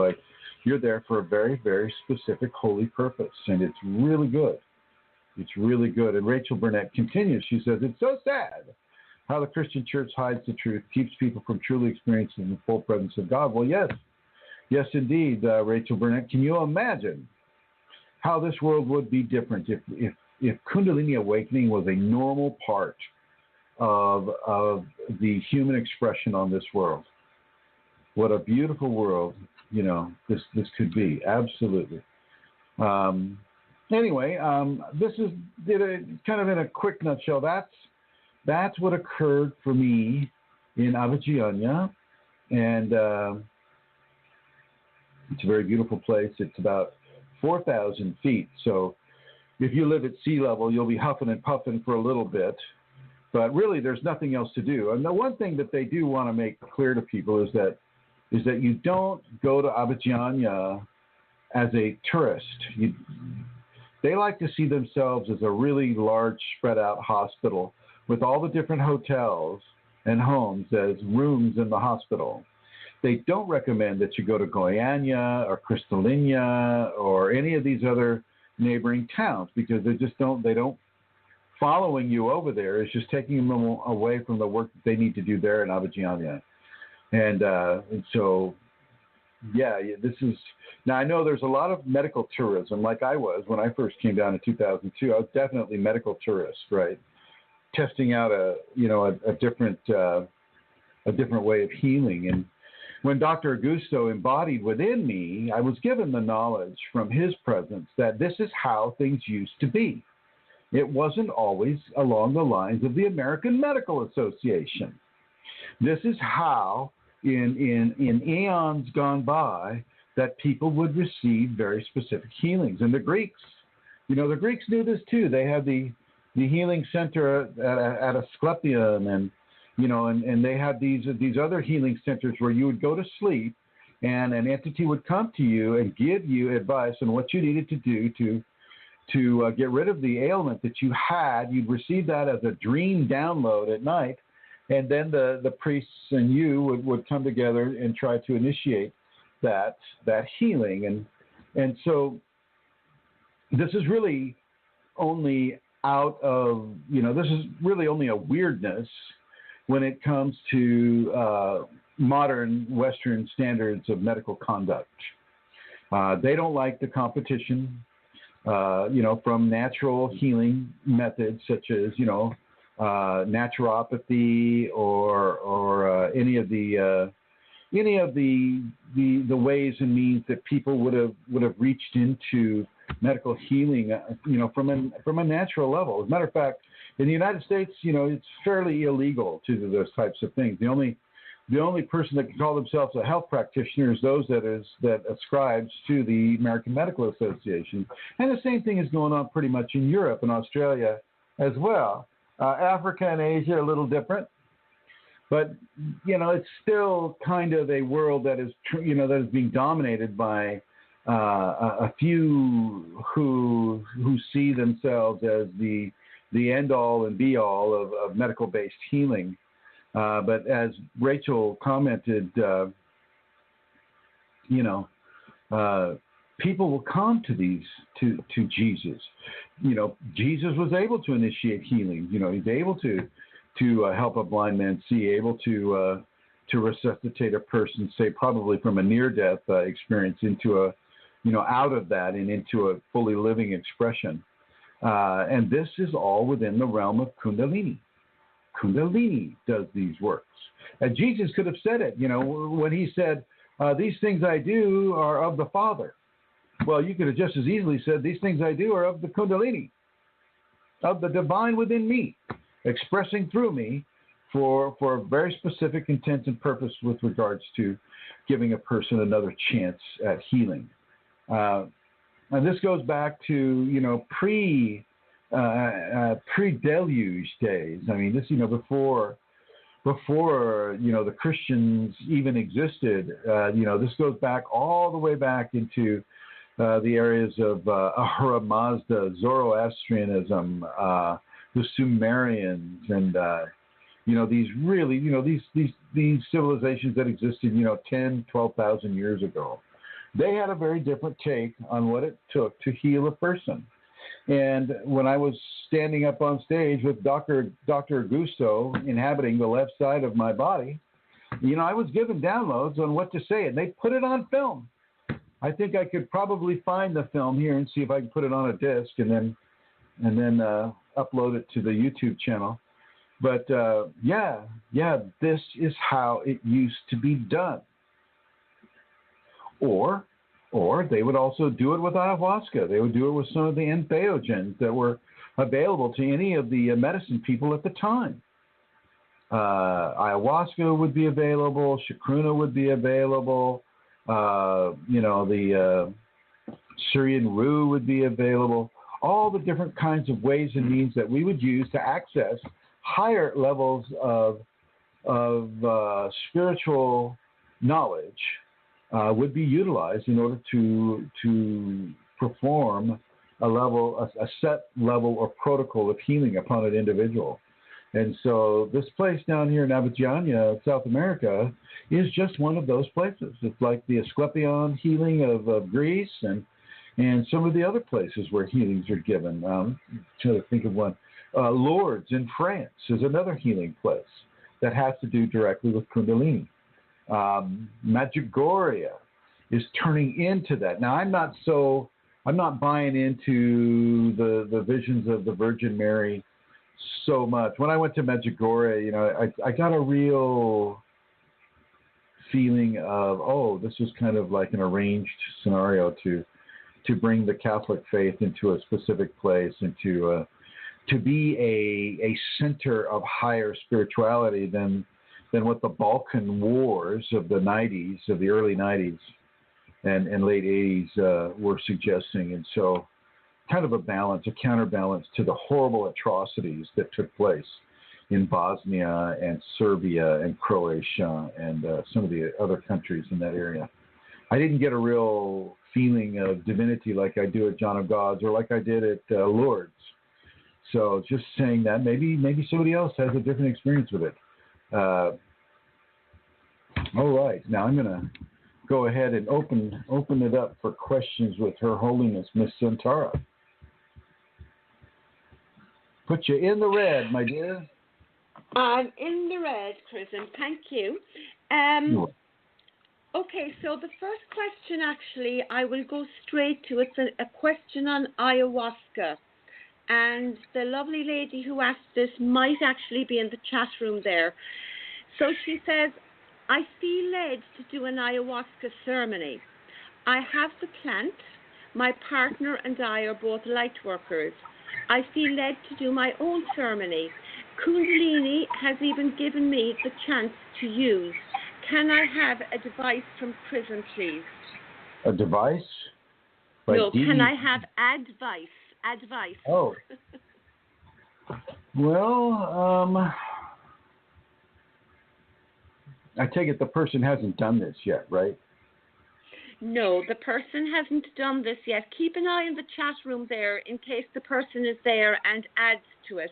you're there for a very, very specific holy purpose. And it's really good. It's really good. And Rachel Burnett continues. She says, it's so sad how the Christian church hides the truth, keeps people from truly experiencing the full presence of God. Well, yes, indeed, Rachel Burnett. Can you imagine how this world would be different if Kundalini awakening was a normal part of the human expression on this world? What a beautiful world, this could be. Absolutely. Anyway, this is kind of in a quick nutshell. That's what occurred for me in Abidjania, and it's a very beautiful place. It's about 4,000 feet. So if you live at sea level, you'll be huffing and puffing for a little bit, but really there's nothing else to do. And the one thing that they do want to make clear to people is that you don't go to Abidjania as a tourist. They like to see themselves as a really large, spread out hospital with all the different hotels and homes as rooms in the hospital. They don't recommend that you go to Goiânia or Cristalina or any of these other neighboring towns because they don't following you over there is just taking them away from the work that they need to do there in Abidjan. And so, yeah, this is, now I know there's a lot of medical tourism like I was when I first came down in 2002. I was definitely medical tourist, right? Testing out a different way of healing. And when Dr. Augusto embodied within me, I was given the knowledge from his presence that this is how things used to be. It wasn't always along the lines of the American Medical Association. This is how, in eons gone by, that people would receive very specific healings. And the Greeks, the Greeks knew this too. They had the healing center at Asclepion, and they had these other healing centers where you would go to sleep, and an entity would come to you and give you advice on what you needed to do to get rid of the ailment that you had. You'd receive that as a dream download at night, and then the priests and you would come together and try to initiate that healing. And so this is really only this is really only a weirdness when it comes to modern Western standards of medical conduct. They don't like the competition. From natural healing methods such as, naturopathy or any of the ways and means that people would have reached into medical healing, from a natural level. As a matter of fact, in the United States, it's fairly illegal to do those types of things. The only person that can call themselves a health practitioner is those that ascribes to the American Medical Association. And the same thing is going on pretty much in Europe and Australia as well. Africa and Asia are a little different. But, it's still kind of a world that is being dominated by a few who see themselves as the end-all and be-all of medical-based healing. But as Rachel commented, people will come to Jesus. Jesus was able to initiate healing. He's able to help a blind man see, able to resuscitate a person, say probably from a near-death experience into out of that and into a fully living expression. And this is all within the realm of Kundalini. Kundalini does these works. And Jesus could have said it, when he said, these things I do are of the Father. Well, you could have just as easily said, these things I do are of the Kundalini, of the divine within me, expressing through me for a very specific intent and purpose with regards to giving a person another chance at healing. And this goes back to, pre-deluge days. I mean, this, before the Christians even existed. This goes back all the way back into the areas of Ahura Mazda, Zoroastrianism, the Sumerians, and these really, these civilizations that existed, 10, 12,000 years ago. They had a very different take on what it took to heal a person. And when I was standing up on stage with Dr. Augusto inhabiting the left side of my body, I was given downloads on what to say, and they put it on film. I think I could probably find the film here and see if I can put it on a disc and then upload it to the YouTube channel. But this is how it used to be done. Or they would also do it with ayahuasca. They would do it with some of the entheogens that were available to any of the medicine people at the time. Ayahuasca would be available. Chacruna would be available. The Syrian rue would be available. All the different kinds of ways and means that we would use to access higher levels of spiritual knowledge would be utilized in order to perform a set level or protocol of healing upon an individual. And so this place down here in Abidjan, South America, is just one of those places. It's like the Asclepion healing of Greece and some of the other places where healings are given. To think of one. Lourdes in France is another healing place that has to do directly with Kundalini. Medjugorje is turning into that. Now, I'm not buying into the visions of the Virgin Mary so much. When I went to Medjugorje, I got a real feeling of, this is kind of like an arranged scenario to bring the Catholic faith into a specific place and to be a center of higher spirituality than what the Balkan wars of the 90s, of the early 90s and late 80s were suggesting. And so kind of a counterbalance to the horrible atrocities that took place in Bosnia and Serbia and Croatia and some of the other countries in that area. I didn't get a real feeling of divinity like I do at John of Gods or like I did at Lourdes. So just saying that, maybe somebody else has a different experience with it. All right, now I'm going to go ahead and open it up for questions with Her Holiness, Miss Santara. Put you in the red, my dear. I'm in the red, Chrism. Thank you. Okay, so the first question, actually, I will go straight to. It's a question on ayahuasca. And the lovely lady who asked this might actually be in the chat room there. So she says, I feel led to do an ayahuasca ceremony. I have the plant. My partner and I are both light workers. I feel led to do my own ceremony. Kundalini has even given me the chance to use. Can I have a device from Chrism, please? A device? No, can I have advice? Advice. Oh. Well, I take it the person hasn't done this yet, right? No, the person hasn't done this yet. Keep an eye in the chat room there in case the person is there and adds to it.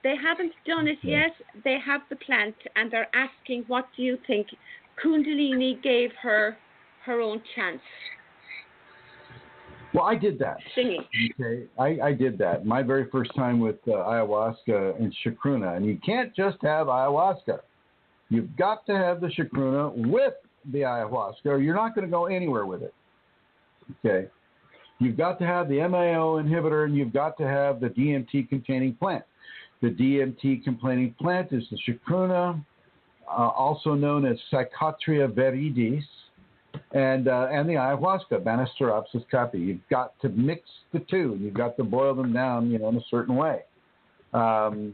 They haven't done it yet. They have the plant and they're asking, what do you think? Kundalini gave her own chance. Well, I did that. Singing. Okay, I did that. My very first time with ayahuasca and chacruna. And you can't just have ayahuasca. You've got to have the chacruna with the ayahuasca or you're not going to go anywhere with it. Okay. You've got to have the MAO inhibitor and you've got to have the DMT-containing plant. The DMT-containing plant is the chacruna, also known as Psychotria viridis, and the ayahuasca, Banisteropsis caapi. You've got to mix the two. You've got to boil them down, in a certain way, for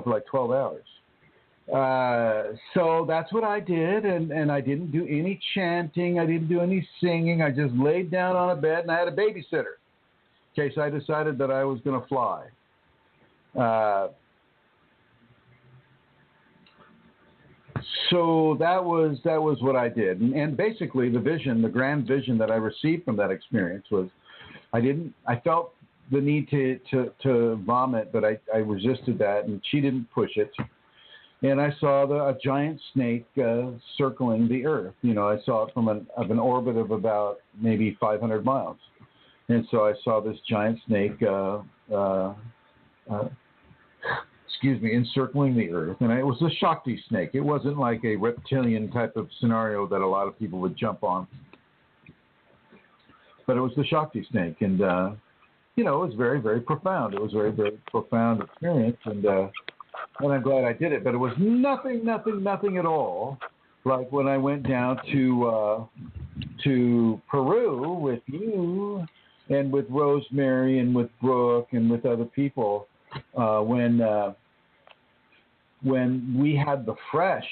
like 12 hours. So that's what I did, and I didn't do any chanting. I didn't do any singing. I just laid down on a bed, and I had a babysitter in case I decided that I was going to fly. So that was what I did, and basically the grand vision that I received from that experience was, I felt the need to vomit, but I resisted that, and she didn't push it, and I saw a giant snake circling the earth. I saw it from an orbit of about maybe 500 miles, and so I saw this giant snake. Encircling the earth. And it was a Shakti snake. It wasn't like a reptilian type of scenario that a lot of people would jump on. But it was the Shakti snake. And, it was very, very profound. It was a very, very profound experience. And I'm glad I did it. But it was nothing at all like when I went down to Peru with you and with Rosemary and with Brooke and with other people. When we had the fresh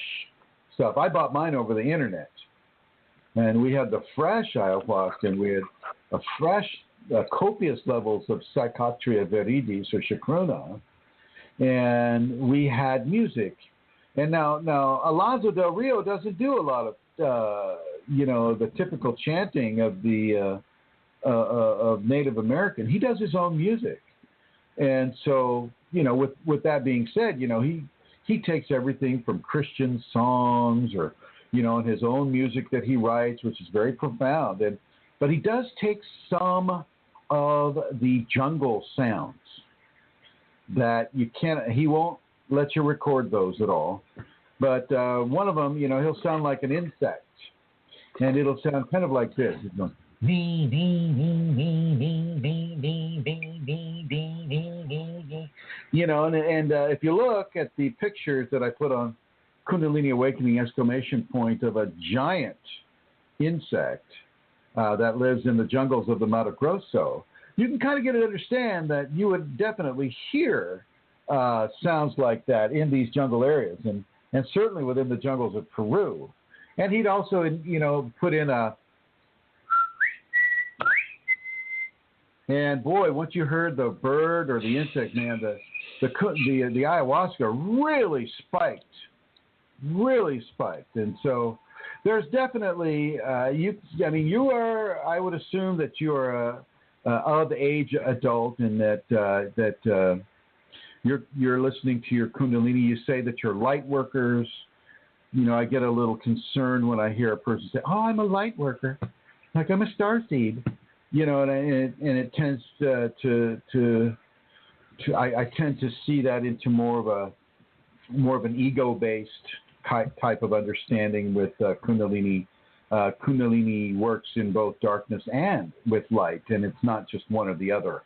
stuff, I bought mine over the internet, and we had the fresh ayahuasca, and we had a fresh, copious levels of Psychotria viridis or chacruna, and we had music. And now Alonso del Rio doesn't do a lot of, the typical chanting of the of Native American, he does his own music. And so, with that being said, he takes everything from Christian songs or, and his own music that he writes, which is very profound. But he does take some of the jungle sounds that he won't let you record those at all. But one of them, he'll sound like an insect. And it'll sound kind of like this. It's going, and if you look at the pictures that I put on Kundalini Awakening ! Of a giant insect that lives in the jungles of the Mato Grosso, you can kind of get to understand that you would definitely hear sounds like that in these jungle areas, and certainly within the jungles of Peru. And he'd also, put in a, and boy, once you heard the bird or the insect, man, the ayahuasca really spiked. And so there's definitely, you are, I would assume that you are a of age adult, and that you're listening to your Kundalini. You say that you're light workers. I get a little concerned when I hear a person say, "Oh, I'm a light worker, like I'm a starseed," and it tends to I tend to see that into more of an ego-based type of understanding with Kundalini. Kundalini works in both darkness and with light, and it's not just one or the other.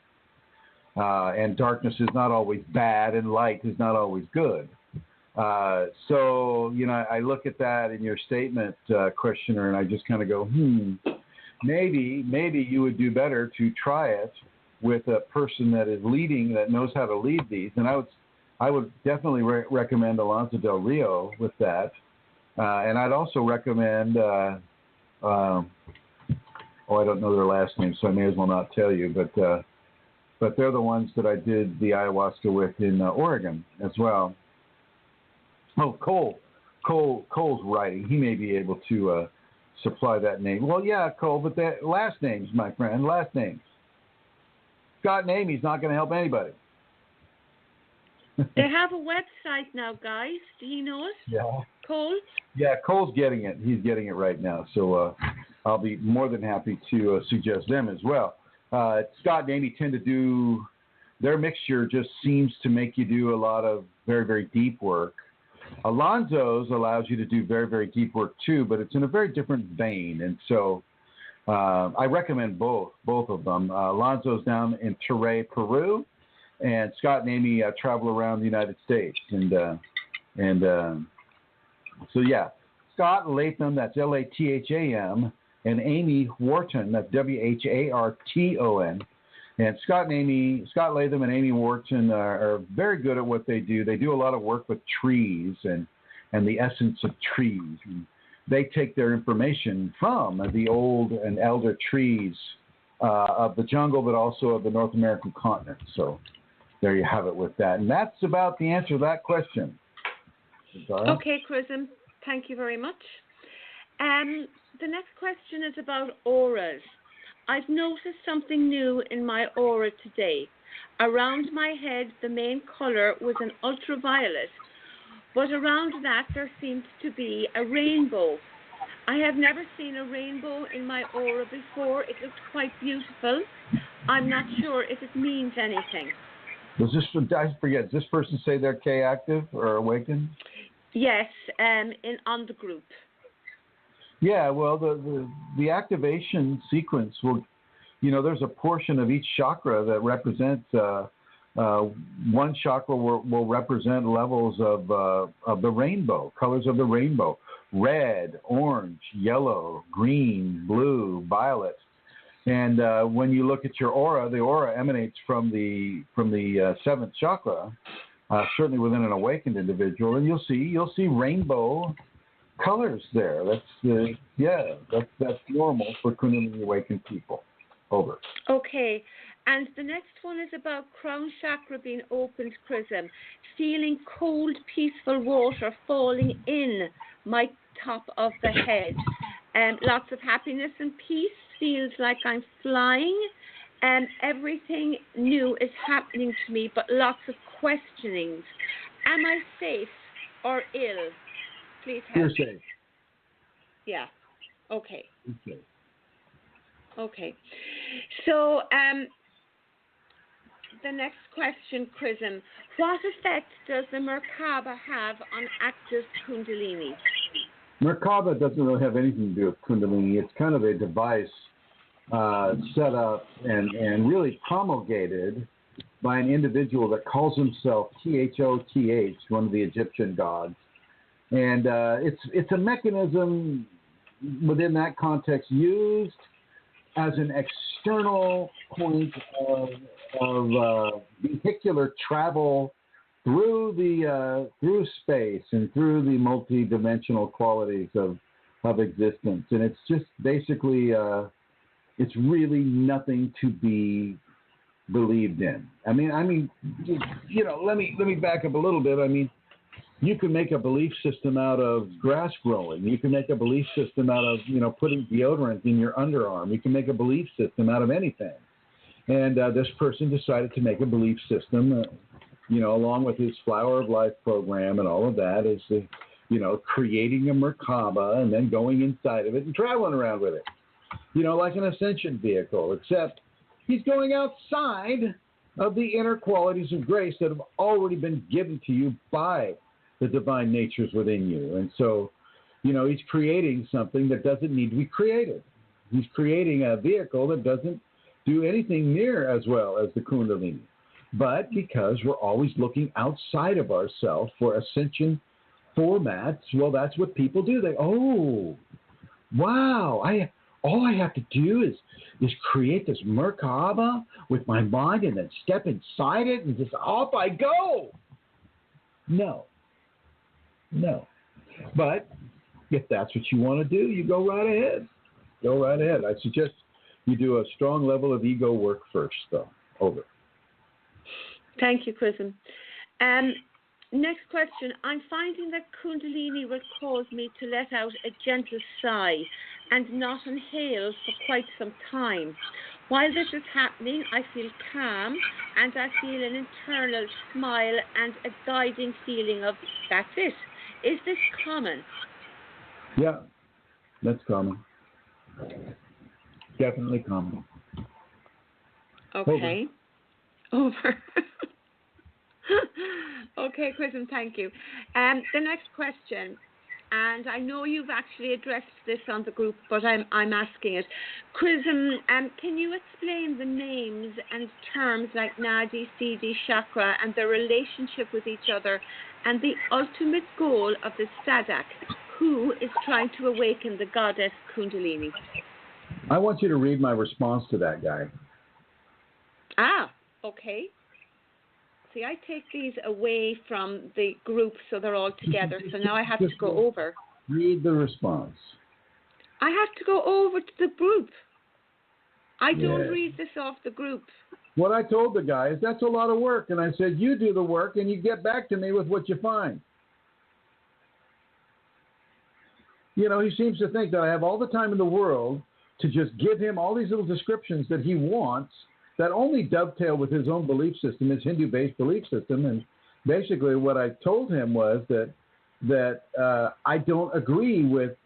And darkness is not always bad, and light is not always good. So, I look at that in your statement, questioner, and I just kind of go, maybe you would do better to try it with a person that is leading, that knows how to lead these. And I would definitely recommend Alonso Del Rio with that. And I'd also recommend, I don't know their last name, so I may as well not tell you, but they're the ones that I did the ayahuasca with in Oregon as well. Oh, Cole's writing. He may be able to supply that name. Well, yeah, Cole, but that last names, my friend, last names. Scott and Amy's not going to help anybody. They have a website now, guys. Do you know it? Yeah. Cole? Yeah, Cole's getting it. He's getting it right now. So I'll be more than happy to suggest them as well. Scott and Amy tend to do, their mixture just seems to make you do a lot of very, very deep work. Alonzo's allows you to do very, very deep work too, but it's in a very different vein. And so I recommend both of them. Alonzo's down in Ture, Peru, and Scott and Amy travel around the United States. And so, yeah, Scott Latham, that's Latham, and Amy Wharton, that's Wharton. And Scott Latham and Amy Wharton are very good at what they do. They do a lot of work with trees and the essence of trees. And they take their information from the old and elder trees of the jungle, but also of the North American continent. So there you have it with that. And that's about the answer to that question. Okay, Chrism, thank you very much. The next question is about auras. I've noticed something new in my aura today. Around my head, the main color was an ultraviolet, but around that there seems to be a rainbow. I have never seen a rainbow in my aura before. It looks quite beautiful. I'm not sure if it means anything. I forget, does this person say they're K-active or awakened? Yes, on the group. Yeah, well, the activation sequence will, there's a portion of each chakra that represents, one chakra will represent levels of the rainbow, colors of the rainbow: red, orange, yellow, green, blue, violet. And when you look at your aura, the aura emanates from the seventh chakra, certainly within an awakened individual, and you'll see rainbow colors there. That's normal for Kundalini awakened people. Over. Okay, and the next one is about crown chakra being opened, Chrism. Feeling cold, peaceful water falling in my top of the head. Lots of happiness and peace. Feels like I'm flying. Everything new is happening to me, but lots of questionings. Am I safe or ill? Please help. You're safe. Yeah. Okay. Okay. Okay. So, the next question, Chrism. What effect does the Merkaba have on active Kundalini? Merkaba doesn't really have anything to do with Kundalini. It's kind of a device set up and really promulgated by an individual that calls himself Thoth, one of the Egyptian gods. And it's a mechanism within that context used as an external point of vehicular travel through space and through the multi-dimensional qualities of existence. And it's just basically it's really nothing to be believed in. I mean, you know, let me back up a little bit. I mean, you can make a belief system out of grass growing. You can make a belief system out of, you know, putting deodorant in your underarm. You can make a belief system out of anything. And this person decided to make a belief system, you know, along with his Flower of Life program and all of that, is, you know, creating a Merkaba and then going inside of it and traveling around with it. You know, like an ascension vehicle, except he's going outside of the inner qualities of grace that have already been given to you by the divine natures within you. And so, you know, he's creating something that doesn't need to be created. He's creating a vehicle that doesn't do anything near as well as the Kundalini. But because we're always looking outside of ourselves for ascension formats, well, that's what people do. They, oh, wow, all I have to do is create this Merkaba with my mind and then step inside it and just off I go. No. But if that's what you want to do, you go right ahead. Go right ahead. I suggest you do a strong level of ego work first, though. Over. Thank you, Chrism. Next question. I'm finding that Kundalini will cause me to let out a gentle sigh and not inhale for quite some time. While this is happening, I feel calm and I feel an internal smile and a guiding feeling of, that's it. Is this common? Yeah, that's common. Definitely common. Okay. Over. Okay, Chrism, thank you. The next question, and I know you've actually addressed this on the group, but I'm asking it. Chrism, can you explain the names and terms like Nadi, Siddhi, Chakra, and their relationship with each other, and the ultimate goal of the Sadak, who is trying to awaken the goddess Kundalini? I want you to read my response to that guy. Okay. See, I take these away from the group so they're all together. So now I have to go over. Read the response. I have to go over to the group. I don't read this off the group. What I told the guy is that's a lot of work. And I said, you do the work and you get back to me with what you find. You know, he seems to think that I have all the time in the world to just give him all these little descriptions that he wants that only dovetail with his own belief system, his Hindu-based belief system. And basically what I told him was that I don't agree with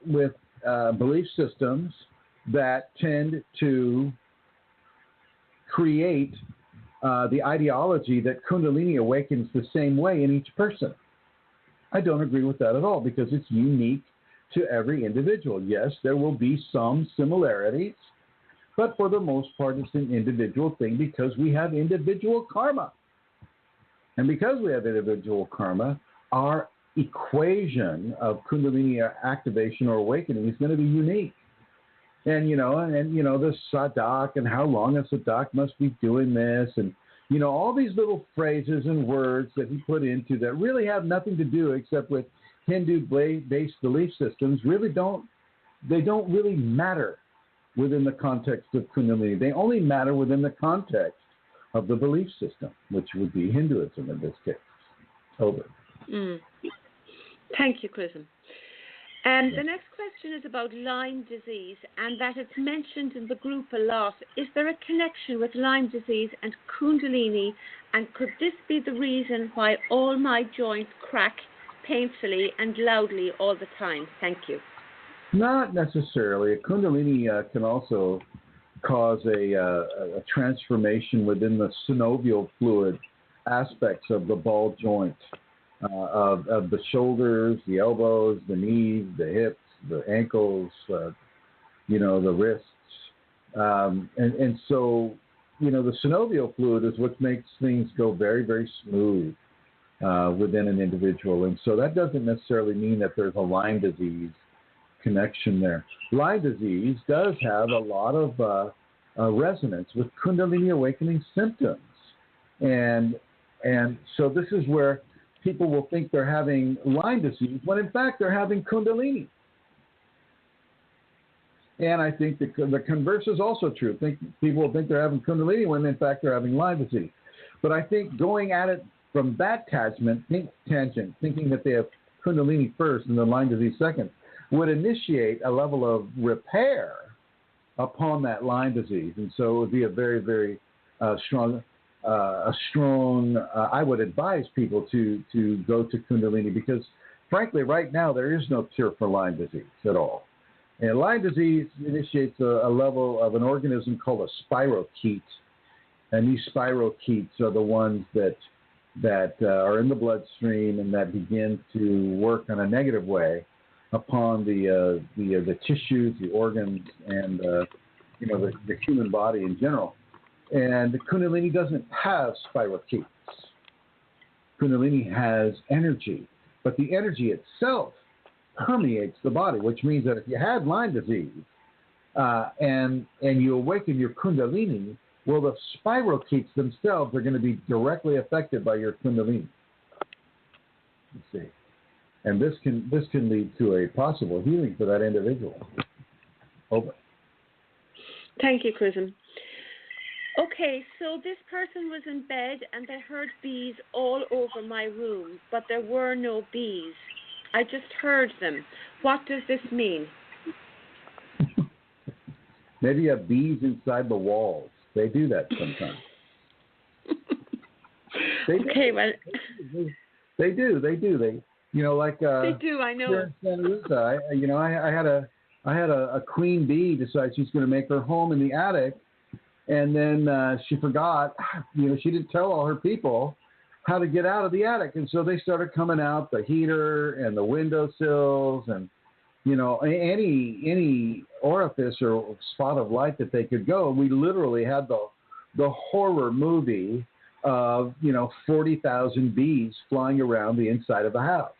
belief systems that tend to create the ideology that Kundalini awakens the same way in each person. I don't agree with that at all because it's unique to every individual. Yes, there will be some similarities, but for the most part, it's an individual thing because we have individual karma. And because we have individual karma, our equation of Kundalini activation or awakening is going to be unique. And, you know, the Sadak and how long a Sadak must be doing this and, you know, all these little phrases and words that he put into that really have nothing to do except with Hindu-based belief systems really don't really matter within the context of Kundalini. They only matter within the context of the belief system, which would be Hinduism in this case. Over. Thank you, Chrism. The next question is about Lyme disease, and that it's mentioned in the group a lot. Is there a connection with Lyme disease and Kundalini, and could this be the reason why all my joints crack painfully and loudly all the time? Thank you. Not necessarily. A Kundalini can also cause a transformation within the synovial fluid aspects of the ball joint, of the shoulders, the elbows, the knees, the hips, the ankles, the wrists. And so, the synovial fluid is what makes things go very, very smooth within an individual. And so that doesn't necessarily mean that there's a Lyme disease connection there. Lyme disease does have a lot of resonance with Kundalini awakening symptoms. And so this is where people will think they're having Lyme disease when in fact they're having Kundalini. And I think the converse is also true. People will think they're having Kundalini when in fact they're having Lyme disease. But I think going at it from that tangent, thinking that they have Kundalini first and then Lyme disease second, would initiate a level of repair upon that Lyme disease. And so it would be a very, very strong, I would advise people to go to Kundalini because, frankly, right now there is no cure for Lyme disease at all. And Lyme disease initiates a level of an organism called a spirochete. And these spirochetes are the ones that are in the bloodstream and that begin to work in a negative way upon the tissues, the organs, and the human body in general. And the Kundalini doesn't have spirochetes. Kundalini has energy, but the energy itself permeates the body, which means that if you had Lyme disease and you awaken your Kundalini, well, the spirochetes themselves are going to be directly affected by your Kundalini. Let's see. And this can lead to a possible healing for that individual. Over. Thank you, Chrism. Okay, so this person was in bed and they heard bees all over my room, but there were no bees. I just heard them. What does this mean? Maybe you have bees inside the walls. They do that sometimes. They do. They do. I know. Here in Santa Rosa, I had a queen bee decide she's going to make her home in the attic, and then she forgot. She didn't tell all her people how to get out of the attic, and so they started coming out the heater and the windowsills and any orifice or spot of light that they could go. And we literally had the horror movie of 40,000 bees flying around the inside of the house.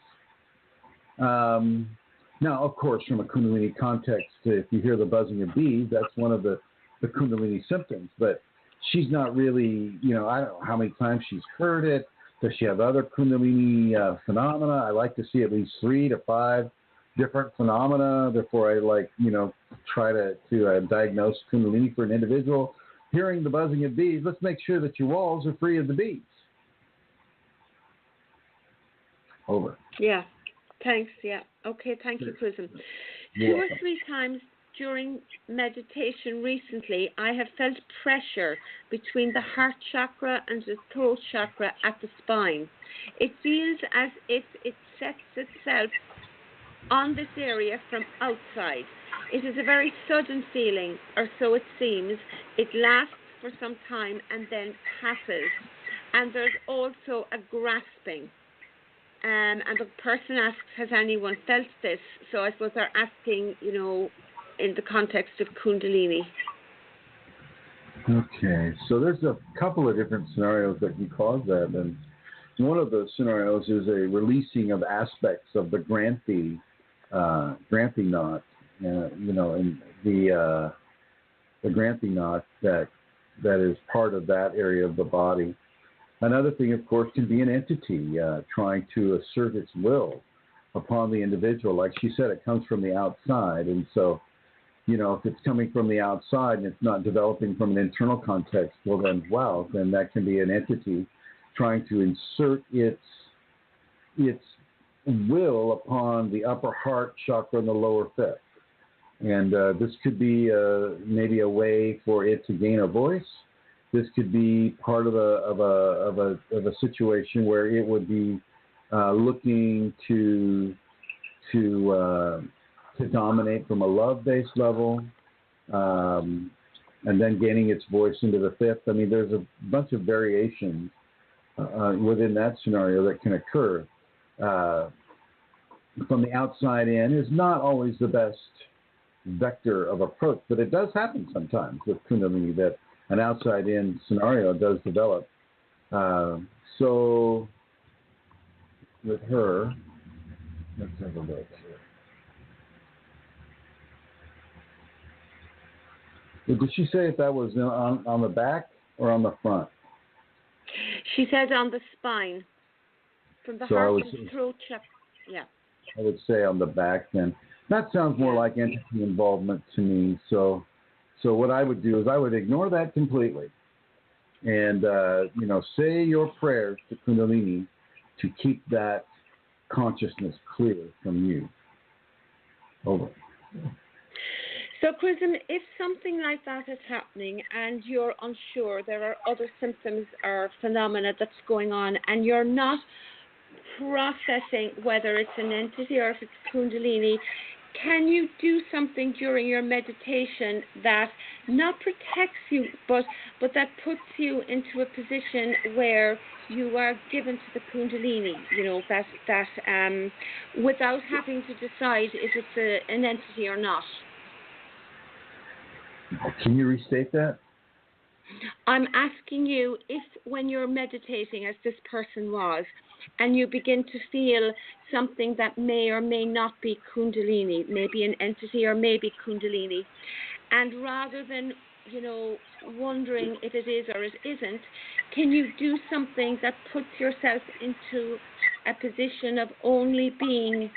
Now, of course, from a Kundalini context, if you hear the buzzing of bees, that's one of the Kundalini symptoms. But she's not really, I don't know how many times she's heard it. Does she have other Kundalini phenomena? I like to see at least 3 to 5 different phenomena before I try to diagnose Kundalini for an individual. Hearing the buzzing of bees, let's make sure that your walls are free of the bees. Over. Yeah. Thanks. Yeah. Okay. Thank you, Chrism. 2 or 3 times during meditation recently, I have felt pressure between the heart chakra and the throat chakra at the spine. It feels as if it sets itself on this area from outside. It is a very sudden feeling, or so it seems. It lasts for some time and then passes. And there's also a grasping. And the person asks, has anyone felt this? So I suppose they're asking, in the context of Kundalini. Okay, so there's a couple of different scenarios that can cause that. And one of the scenarios is a releasing of aspects of the Granthi knot, and the Granthi knot that is part of that area of the body. Another thing, of course, can be an entity trying to assert its will upon the individual. Like she said, it comes from the outside. And so, if it's coming from the outside and it's not developing from an internal context, well, then that can be an entity trying to insert its will upon the upper heart chakra and the lower fifth. And this could be maybe a way for it to gain a voice. This could be part of a situation where it would be looking to dominate from a love-based level, and then gaining its voice into the fifth. I mean, there's a bunch of variations within that scenario that can occur. From the outside in is not always the best vector of approach, but it does happen sometimes with Kundalini that an outside-in scenario does develop. So with her, let's have a look here. Did she say if that was on the back or on the front? She said on the spine, from the heart to the throat chakra. Yeah. I would say on the back then. That sounds more like entity involvement to me. So what I would do is I would ignore that completely, and say your prayers to Kunalini to keep that consciousness clear from you. Over. So, Chrism, if something like that is happening and you're unsure, there are other symptoms or phenomena that's going on, and you're not processing whether it's an entity or if it's Kundalini, can you do something during your meditation that not protects you, but that puts you into a position where you are given to the Kundalini, that without having to decide if it's an entity or not? Can you restate that? I'm asking you if when you're meditating, as this person was, and you begin to feel something that may or may not be Kundalini, maybe an entity or maybe Kundalini, and rather than, wondering if it is or it isn't, can you do something that puts yourself into a position of only being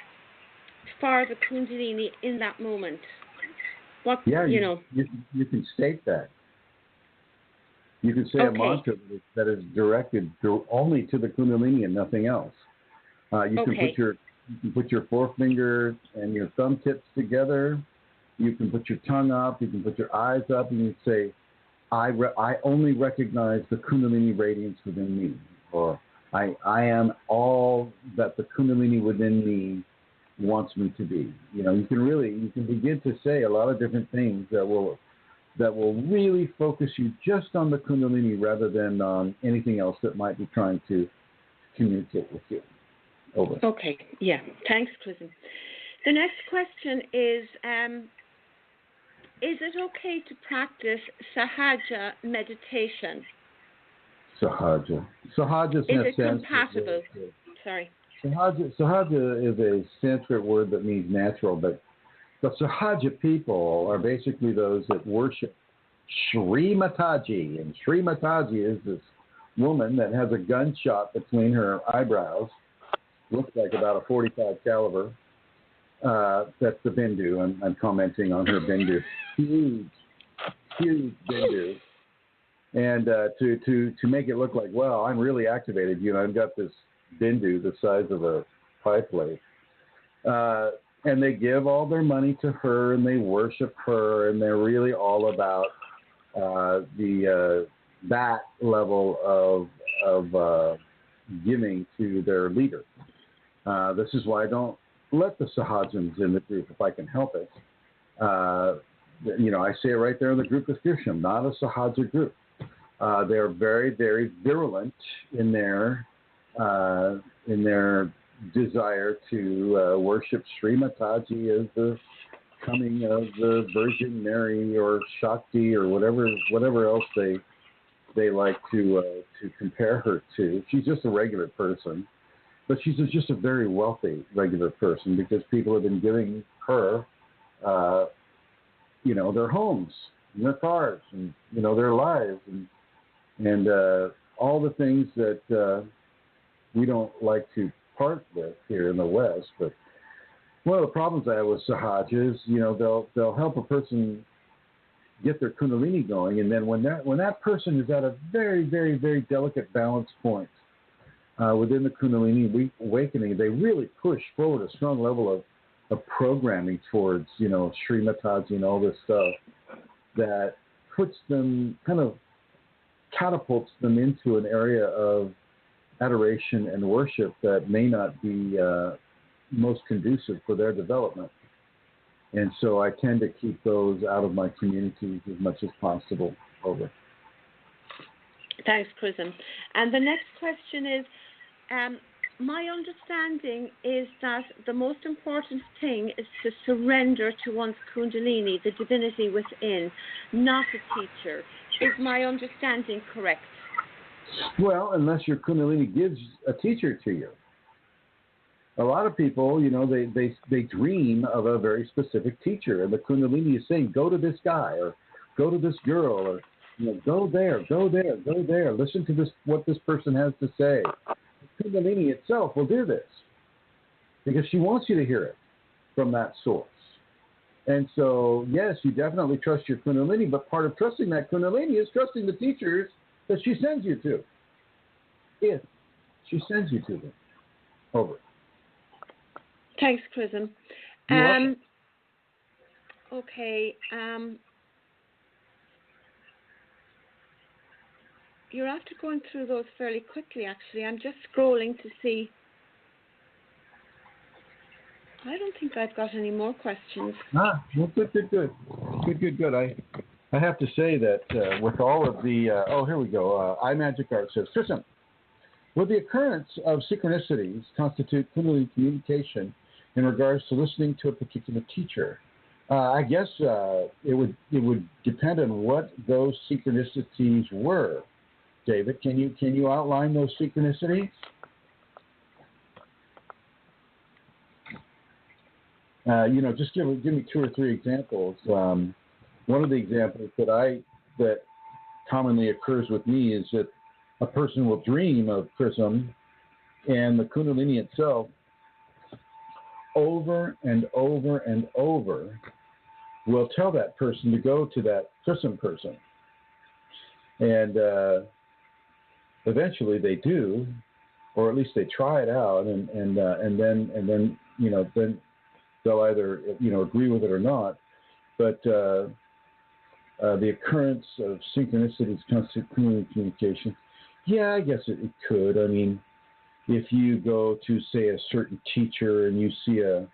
for the Kundalini in that moment? You can state that. You can say a mantra that is directed only to the Kunalini and nothing else. You can put your forefinger and your thumb tips together. You can put your tongue up. You can put your eyes up, and you say, "I only recognize the Kunalini radiance within me," or "I am all that the Kunalini within me wants me to be." You can begin to say a lot of different things that will really focus you just on the Kundalini rather than on anything else that might be trying to communicate with you. Over. Okay, yeah. Thanks, Chrism. The next question is it okay to practice Sahaja meditation? Sahaja. Is it compatible? Sorry. Sahaja is a Sanskrit word that means natural, but the Sahaja people are basically those that worship Sri Mataji. And Sri Mataji is this woman that has a gunshot between her eyebrows. Looks like about a .45 caliber. That's the Bindu. I'm commenting on her Bindu. Huge Bindu. And to make it look like, well, I'm really activated. I've got this Bindu the size of a pie plate. And they give all their money to her, and they worship her, and they're really all about that level of giving to their leader. This is why I don't let the Sahajans in the group if I can help it. I say it right there in the group description, not a Sahaja group. They're very, very virulent in their desire to worship Sri Mataji as the coming of the Virgin Mary or Shakti or whatever else they like to compare her to. She's just a regular person, but she's just a very wealthy regular person because people have been giving her, their homes and their cars and their lives and all the things that we don't like to part with here in the West. But one of the problems I have with Sahaja is, they'll help a person get their Kundalini going, and then when that person is at a very, very, very delicate balance point, within the Kundalini awakening, they really push forward a strong level of programming towards, Srimataji and all this stuff that puts them, kind of catapults them into an area of adoration and worship that may not be most conducive for their development. And so I tend to keep those out of my communities as much as possible. Over. Thanks, Chrism. And the next question is, my understanding is that the most important thing is to surrender to one's Kundalini, the divinity within, not a teacher. Is my understanding correct? Well, unless your Kundalini gives a teacher to you. A lot of people, they dream of a very specific teacher, and the Kundalini is saying, go to this guy, or go to this girl, or go there, go there, go there. Listen to what this person has to say. The Kundalini itself will do this because she wants you to hear it from that source. And so, yes, you definitely trust your Kundalini, but part of trusting that Kundalini is trusting the teachers that she sends you to, if she sends you to them. Over. Thanks, Chrism. Okay. You're after going through those fairly quickly, actually. I'm just scrolling to see. I don't think I've got any more questions. Well, good. I have to say that with all of the, here we go. iMagic Art says, Chrism, would the occurrence of synchronicities constitute Kundalini communication in regards to listening to a particular teacher? I guess it would depend on what those synchronicities were. David, can you outline those synchronicities? Just give me 2 or 3 examples. One of the examples that commonly occurs with me is that a person will dream of Chrism, and the Kundalini itself, over and over and over, will tell that person to go to that Chrism person, and eventually they do, or at least they try it out, and then they'll either agree with it or not. But the occurrence of synchronicities constitute communication. Yeah, I guess it could. I mean, if you go to, say, a certain teacher and you see a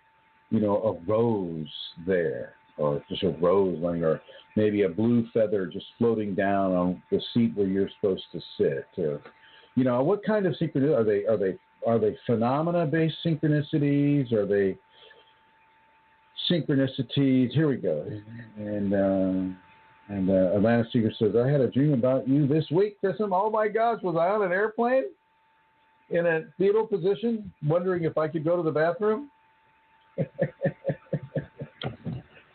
rose there, or just a rose laying, or maybe a blue feather just floating down on the seat where you're supposed to sit, or, what kind of synchronicity are they phenomena-based synchronicities? Are they synchronicities? Here we go. And Atlanta Seeker says, I had a dream about you this week, Chrism. Oh my gosh, was I on an airplane in a fetal position, wondering if I could go to the bathroom?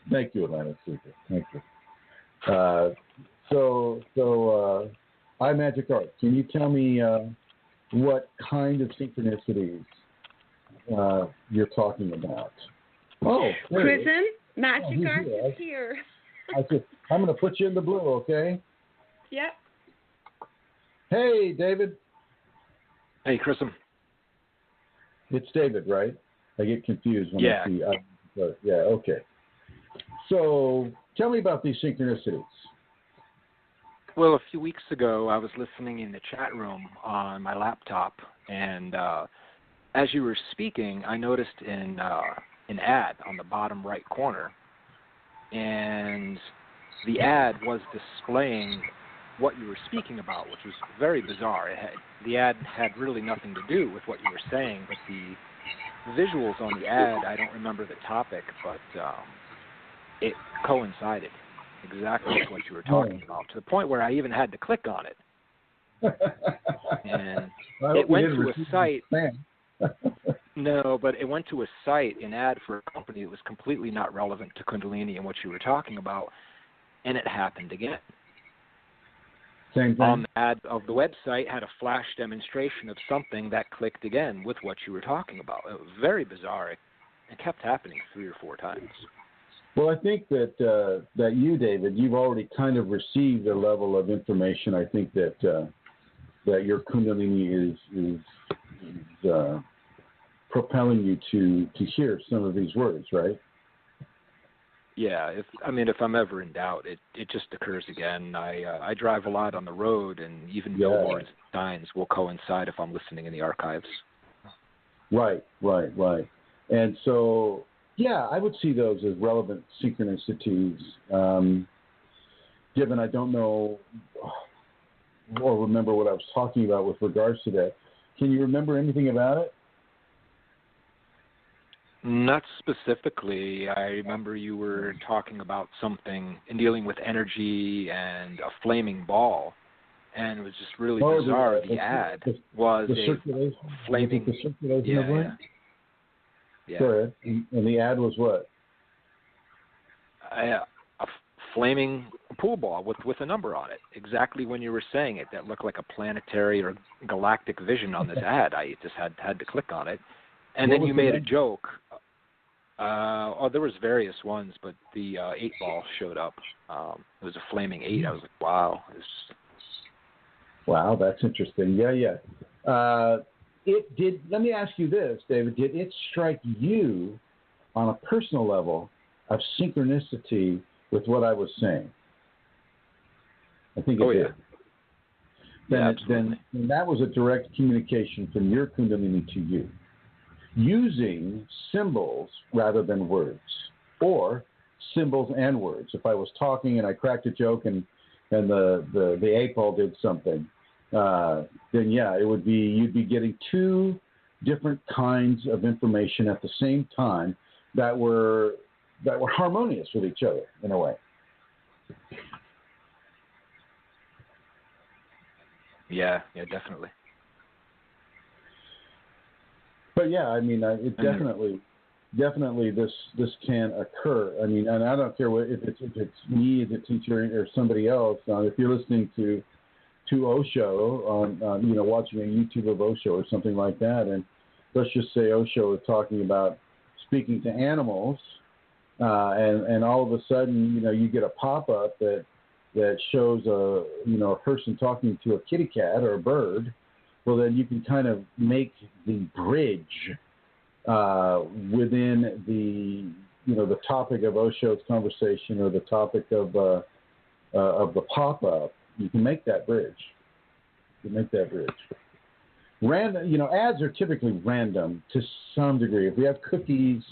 Thank you, Atlanta Seeker. Thank you. So iMagic Art, can you tell me what kind of synchronicities you're talking about? Oh, Chrism, Magic Art is here. I'm going to put you in the blue, okay? Yep. Hey, David. Hey, Chrism. It's David, right? I get confused when I see. Yeah, okay. So tell me about these synchronicities. Well, a few weeks ago, I was listening in the chat room on my laptop, and as you were speaking, I noticed an ad on the bottom right corner, and the ad was displaying what you were speaking about, which was very bizarre. The ad had really nothing to do with what you were saying, but the visuals on the ad, I don't remember the topic, but it coincided exactly with what you were talking about, to the point where I even had to click on it. And it went to a site. No, but it went to a site, an ad for a company that was completely not relevant to Kundalini and what you were talking about, and it happened again. Same thing. On the ad of the website had a flash demonstration of something that clicked again with what you were talking about. It was very bizarre. It kept happening 3 or 4 times. Well, I think that you, David, you've already kind of received a level of information. I think that your Kundalini is propelling you to hear some of these words, right? Yeah, if I'm ever in doubt, it just occurs again. I drive a lot on the road, and even billboards and signs will coincide if I'm listening in the archives. Right. And so, yeah, I would see those as relevant synchronicities. Given I don't know or remember what I was talking about with regards to that, can you remember anything about it? Not specifically. I remember you were talking about something in dealing with energy and a flaming ball, and it was just really bizarre. The ad was a flaming. The circulation of light? Yeah. Sure. And the ad was what? A flaming pool ball with a number on it. Exactly when you were saying it, that looked like a planetary or galactic vision on this ad. I just had to click on it. And then you made a joke. There was various ones, but the 8 ball showed up. It was a flaming 8. I was like, wow. Wow, that's interesting. Yeah. It did. Let me ask you this, David. Did it strike you on a personal level of synchronicity with what I was saying? I think it did. Then that was a direct communication from your Kundalini to you, using symbols rather than words, or symbols and words. If I was talking and I cracked a joke and the 8 ball did something, then yeah, it would be, you'd be getting two different kinds of information at the same time that were harmonious with each other in a way. Yeah, definitely. But yeah, I mean, it definitely this can occur. I mean, and I don't care if it's me as a teacher or somebody else. If you're listening to Osho on watching a YouTube of Osho or something like that, and let's just say Osho is talking about speaking to animals, and all of a sudden you get a pop-up that shows a person talking to a kitty cat or a bird. Well, then you can kind of make the bridge within the topic of Osho's conversation or the topic of the pop-up. You can make that bridge. Random, ads are typically random to some degree. If we have cookies,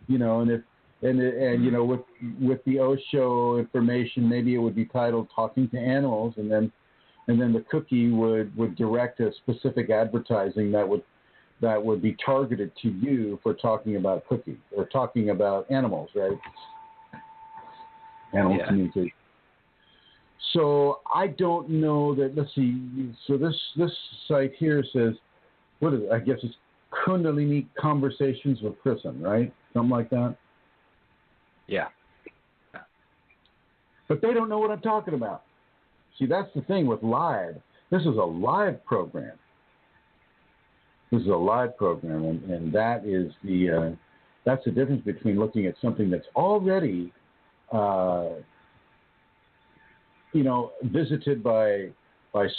and with the Osho information, maybe it would be titled "Talking to Animals," and then the cookie would direct a specific advertising that would be targeted to you for talking about cookies or talking about animals, right? Animal communication. So I don't know that. Let's see. So this site here says, what is it? I guess it's Kundalini Conversations with Chrism, right? Something like that. Yeah. But they don't know what I'm talking about. See, that's the thing with live. This is a live program. And that is that's the difference between looking at something that's already, visited by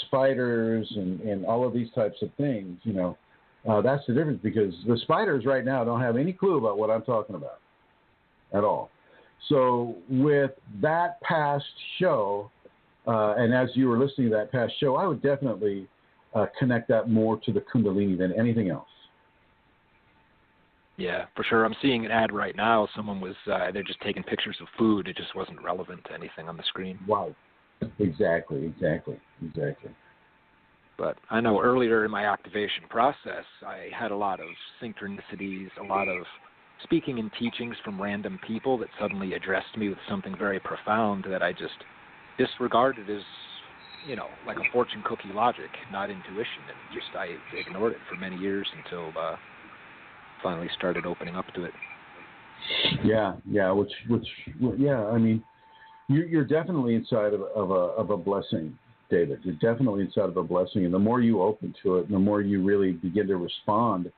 spiders and all of these types of things. That's the difference, because the spiders right now don't have any clue about what I'm talking about at all. So with that past show, and as you were listening to that past show, I would definitely connect that more to the Kundalini than anything else. Yeah, for sure. I'm seeing an ad right now. Someone was, they're just taking pictures of food. It just wasn't relevant to anything on the screen. Wow. Exactly. But I know earlier in my activation process, I had a lot of synchronicities, a lot of speaking and teachings from random people that suddenly addressed me with something very profound that I just disregarded as, like a fortune cookie logic, not intuition. And I ignored it for many years until finally started opening up to it. Yeah. I mean, you're definitely inside of a blessing, David. You're definitely inside of a blessing, and the more you open to it, and the more you really begin to respond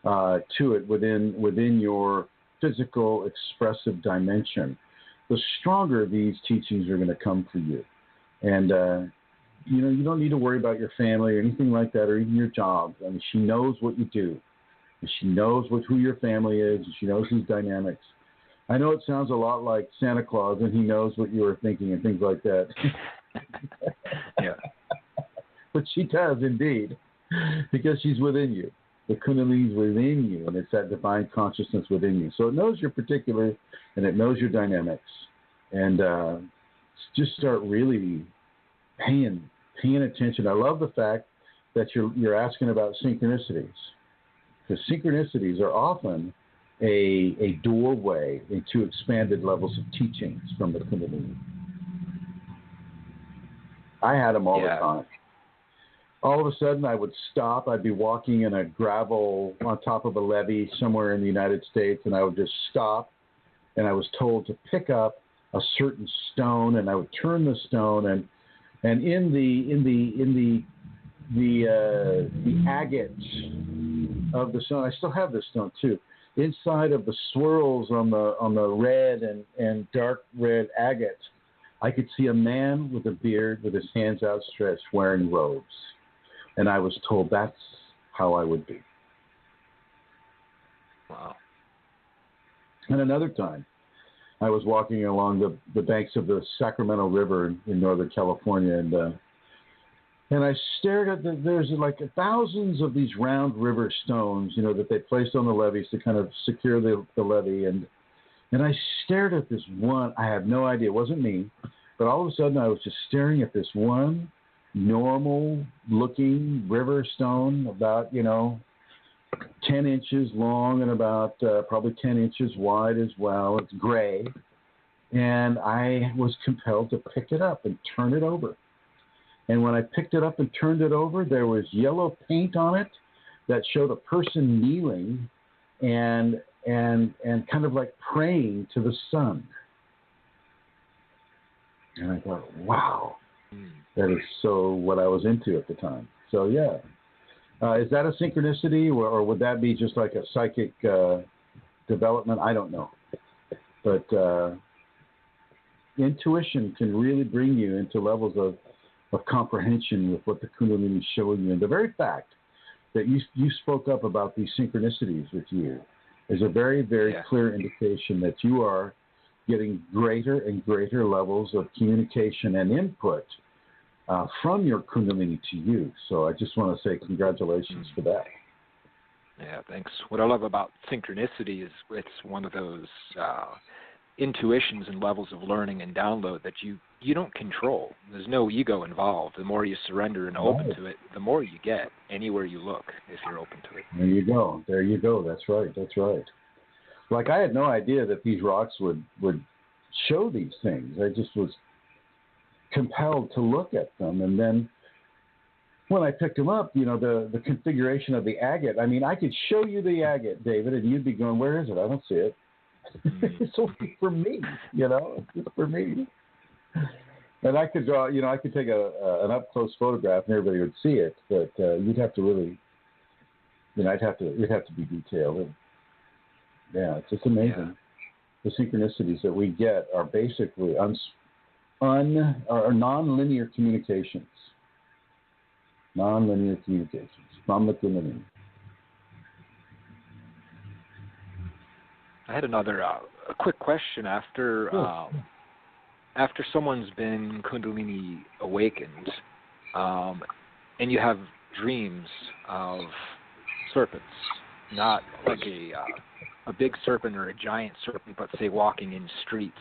to it within your physical expressive dimension, the stronger these teachings are going to come for you. And you don't need to worry about your family or anything like that, or even your job. I mean, she knows what you do. And she knows who your family is, and she knows these dynamics. I know it sounds a lot like Santa Claus, and he knows what you were thinking and things like that. Yeah. But she does indeed, because she's within you. The Kundalini is within you, and it's that divine consciousness within you. So it knows your particular, and it knows your dynamics. And just start really paying attention. I love the fact that you're asking about synchronicities. Because synchronicities are often a doorway into expanded levels of teachings from the Kundalini. I had them all the time. All of a sudden, I would stop. I'd be walking in a gravel on top of a levee somewhere in the United States, and I would just stop, and I was told to pick up a certain stone, and I would turn the stone, and in the agate of the stone, I still have this stone too. Inside of the swirls on the red and dark red agate, I could see a man with a beard with his hands outstretched wearing robes. And I was told that's how I would be. Wow. And another time, I was walking along the banks of the Sacramento River in Northern California, and I stared at there's like thousands of these round river stones, that they placed on the levees to kind of secure the levee. And I stared at this one. I had no idea. It wasn't me. But all of a sudden, I was just staring at this one normal-looking river stone, about, 10 inches long and about probably 10 inches wide as well. It's gray. And I was compelled to pick it up and turn it over. And when I picked it up and turned it over, there was yellow paint on it that showed a person kneeling and kind of like praying to the sun. And I thought, wow, that is so what I was into at the time. So, yeah. Is that a synchronicity, or would that be just like a psychic development? I don't know. But intuition can really bring you into levels of comprehension with what the Kundalini is showing you. And the very fact that you spoke up about these synchronicities with you is a very, very clear indication that you are getting greater and greater levels of communication and input from your Kundalini to you. So I just want to say congratulations for that. Yeah, thanks. What I love about synchronicity is it's one of those intuitions and levels of learning and download that you don't control. There's no ego involved. The more you surrender and open to it, the more you get anywhere you look if you're open to it. There you go. That's right. Like, I had no idea that these rocks would show these things. I just was compelled to look at them. And then when I picked them up, the configuration of the agate, I mean, I could show you the agate, David, and you'd be going, where is it? I don't see it. It's only for me, it's just for me. And I could draw, I could take an up-close photograph and everybody would see it, but you'd have to really, it'd have to be detailed. And, yeah, it's just amazing. Yeah. The synchronicities that we get are basically are non-linear communications. Non-linear communications from the Kundalini. I had another a quick question after someone's been Kundalini awakened, and you have dreams of serpents, not like a big serpent or a giant serpent, but say walking in streets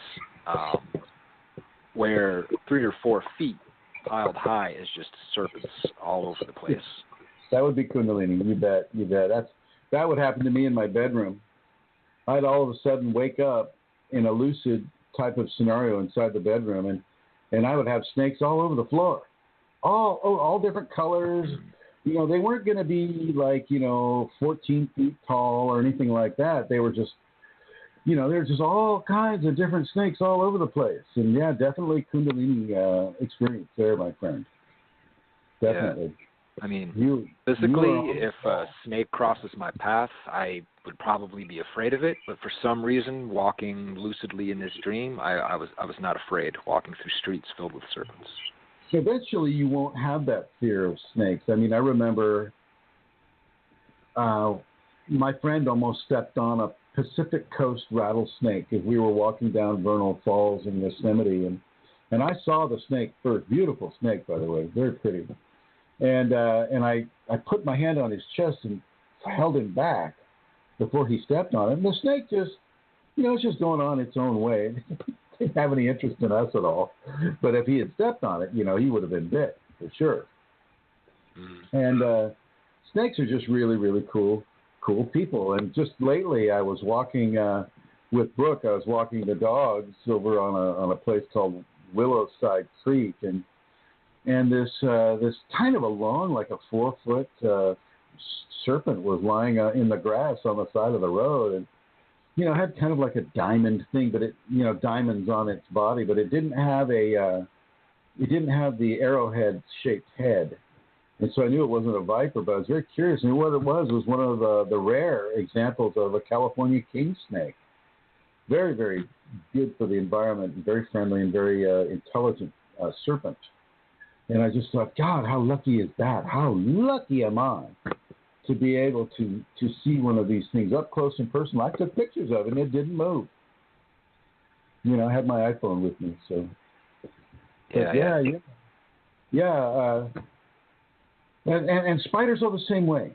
where 3 or 4 feet piled high is just serpents all over the place. That would be Kundalini. You bet. That would happen to me in my bedroom. I'd all of a sudden wake up in a lucid type of scenario inside the bedroom, and I would have snakes all over the floor, all different colors. They weren't going to be like 14 feet tall or anything like that. They were just, there's just all kinds of different snakes all over the place. And yeah, definitely Kundalini experience there, my friend. Definitely. Yeah. I mean, physically, if a snake crosses my path, I would probably be afraid of it. But for some reason, walking lucidly in this dream, I was not afraid walking through streets filled with serpents. eventually you won't have that fear of snakes. I mean, I remember my friend almost stepped on a Pacific Coast rattlesnake as we were walking down Vernal Falls in Yosemite, and I saw the snake first. Beautiful snake, by the way, very pretty. And I put my hand on his chest and held him back before he stepped on it. And the snake just, it's just going on its own way. It didn't have any interest in us at all. But if he had stepped on it, he would have been bit for sure. And snakes are just really, really cool people. And just lately, I was walking with Brooke. I was walking the dogs over on a place called Willowside Creek, and this kind of a long, like a 4-foot serpent was lying in the grass on the side of the road, and it had kind of like a diamond thing, but it diamonds on its body, but it didn't have the arrowhead shaped head. And so I knew it wasn't a viper, but I was very curious. And what it was one of the rare examples of a California king snake. Very, very good for the environment, very friendly and very intelligent serpent. And I just thought, God, how lucky is that? How lucky am I to be able to see one of these things up close and personal? I took pictures of it, and it didn't move. I had my iPhone with me, so. And spiders are the same way.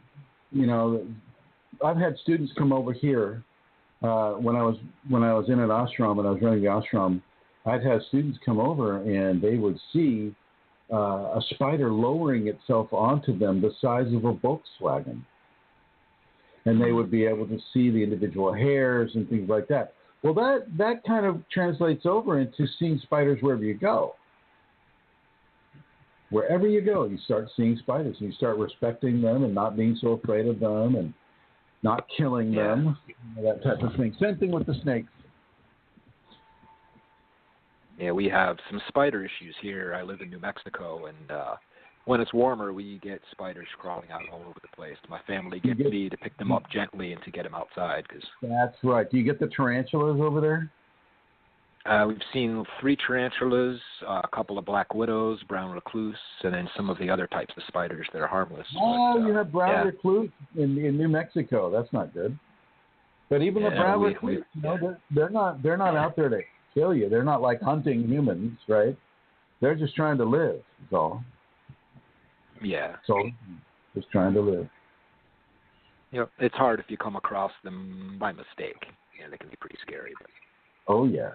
I've had students come over here when I was in an ashram and I was running the ashram. I'd have students come over and they would see a spider lowering itself onto them the size of a Volkswagen, and they would be able to see the individual hairs and things like that. Well, that kind of translates over into seeing spiders wherever you go. Wherever you go, you start seeing spiders, and you start respecting them and not being so afraid of them and not killing them, that type of thing. Same thing with the snakes. Yeah, we have some spider issues here. I live in New Mexico, and when it's warmer, we get spiders crawling out all over the place. My family gets me to pick them up gently and to get them outside. That's right. Do you get the tarantulas over there? We've seen 3 tarantulas, a couple of black widows, brown recluse, and then some of the other types of spiders that are harmless. Oh, you have brown recluse in New Mexico. That's not good. But even the brown recluse, they're not out there to kill you. They're not like hunting humans, right? They're just trying to live. That's all. Yeah. So, just trying to live. It's hard if you come across them by mistake. They can be pretty scary. But. Oh yeah.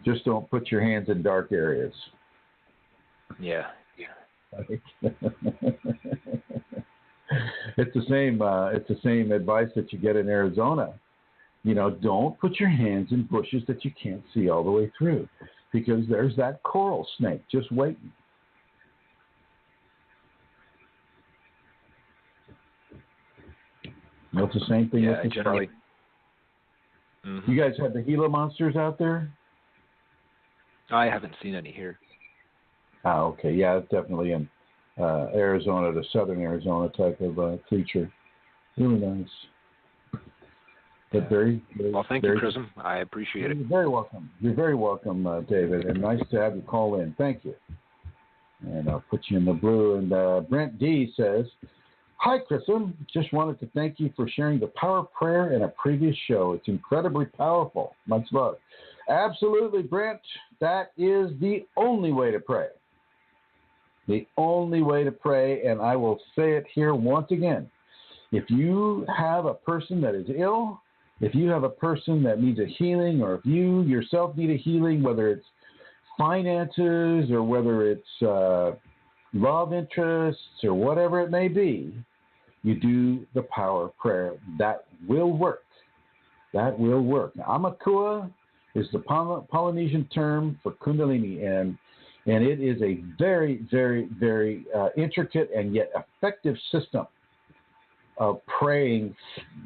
Just don't put your hands in dark areas. Yeah. It's the same advice that you get in Arizona. Don't put your hands in bushes that you can't see all the way through, because there's that coral snake just waiting. It's the same thing with the generally. You guys have the Gila monsters out there? I haven't seen any here. Okay. Yeah, it's definitely in Arizona, the southern Arizona type of creature. Really nice. But very, very, well, thank you, Chrism. I appreciate it. You're very welcome. You're very welcome, David, and nice to have you call in. Thank you. And I'll put you in the blue. And Brent D says, "Hi, Chrism. Just wanted to thank you for sharing the power prayer in a previous show. It's incredibly powerful. Much love." Absolutely, Brent. That is the only way to pray. The only way to pray, and I will say it here once again. If you have a person that is ill, if you have a person that needs a healing, or if you yourself need a healing, whether it's finances or whether it's love interests or whatever it may be, you do the power prayer. That will work. That will work. Now, Amakua is the Polynesian term for Kundalini, and it is a very, very, very intricate and yet effective system of praying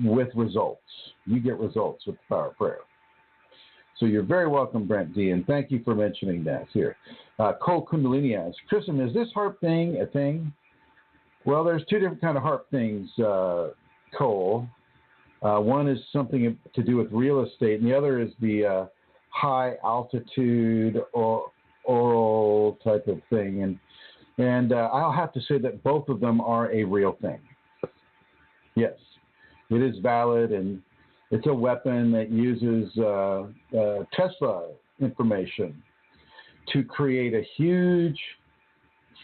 with results. You get results with the power prayer. So you're very welcome, Brent D, and thank you for mentioning that here. Cole Kundalini asks, "Chrism, is this harp thing a thing?" Well, there's 2 different kind of harp things, Cole. One is something to do with real estate, and the other is the high altitude or oral type of thing. And I'll have to say that both of them are a real thing. Yes, it is valid, and it's a weapon that uses Tesla information to create a huge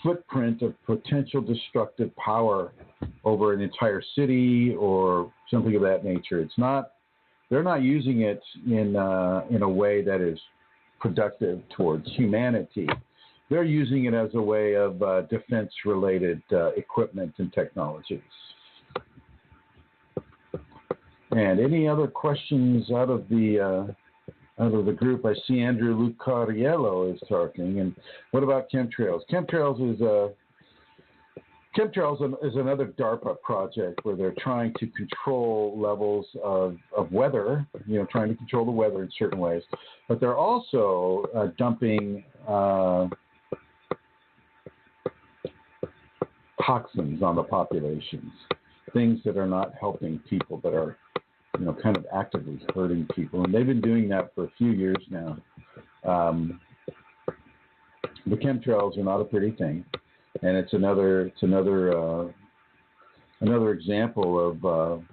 footprint of potential destructive power over an entire city or something of that nature. It's not, they're not using it in a way that is productive towards humanity. They're using it as a way of defense-related equipment and technologies. And any other questions out of the group? I see Andrew Lucariello is talking. And what about chemtrails? Chemtrails is another DARPA project where they're trying to control levels of weather, trying to control the weather in certain ways. But they're also dumping toxins on the populations, things that are not helping people, that are kind of actively hurting people. And they've been doing that for a few years now. The chemtrails are not a pretty thing. And it's another example of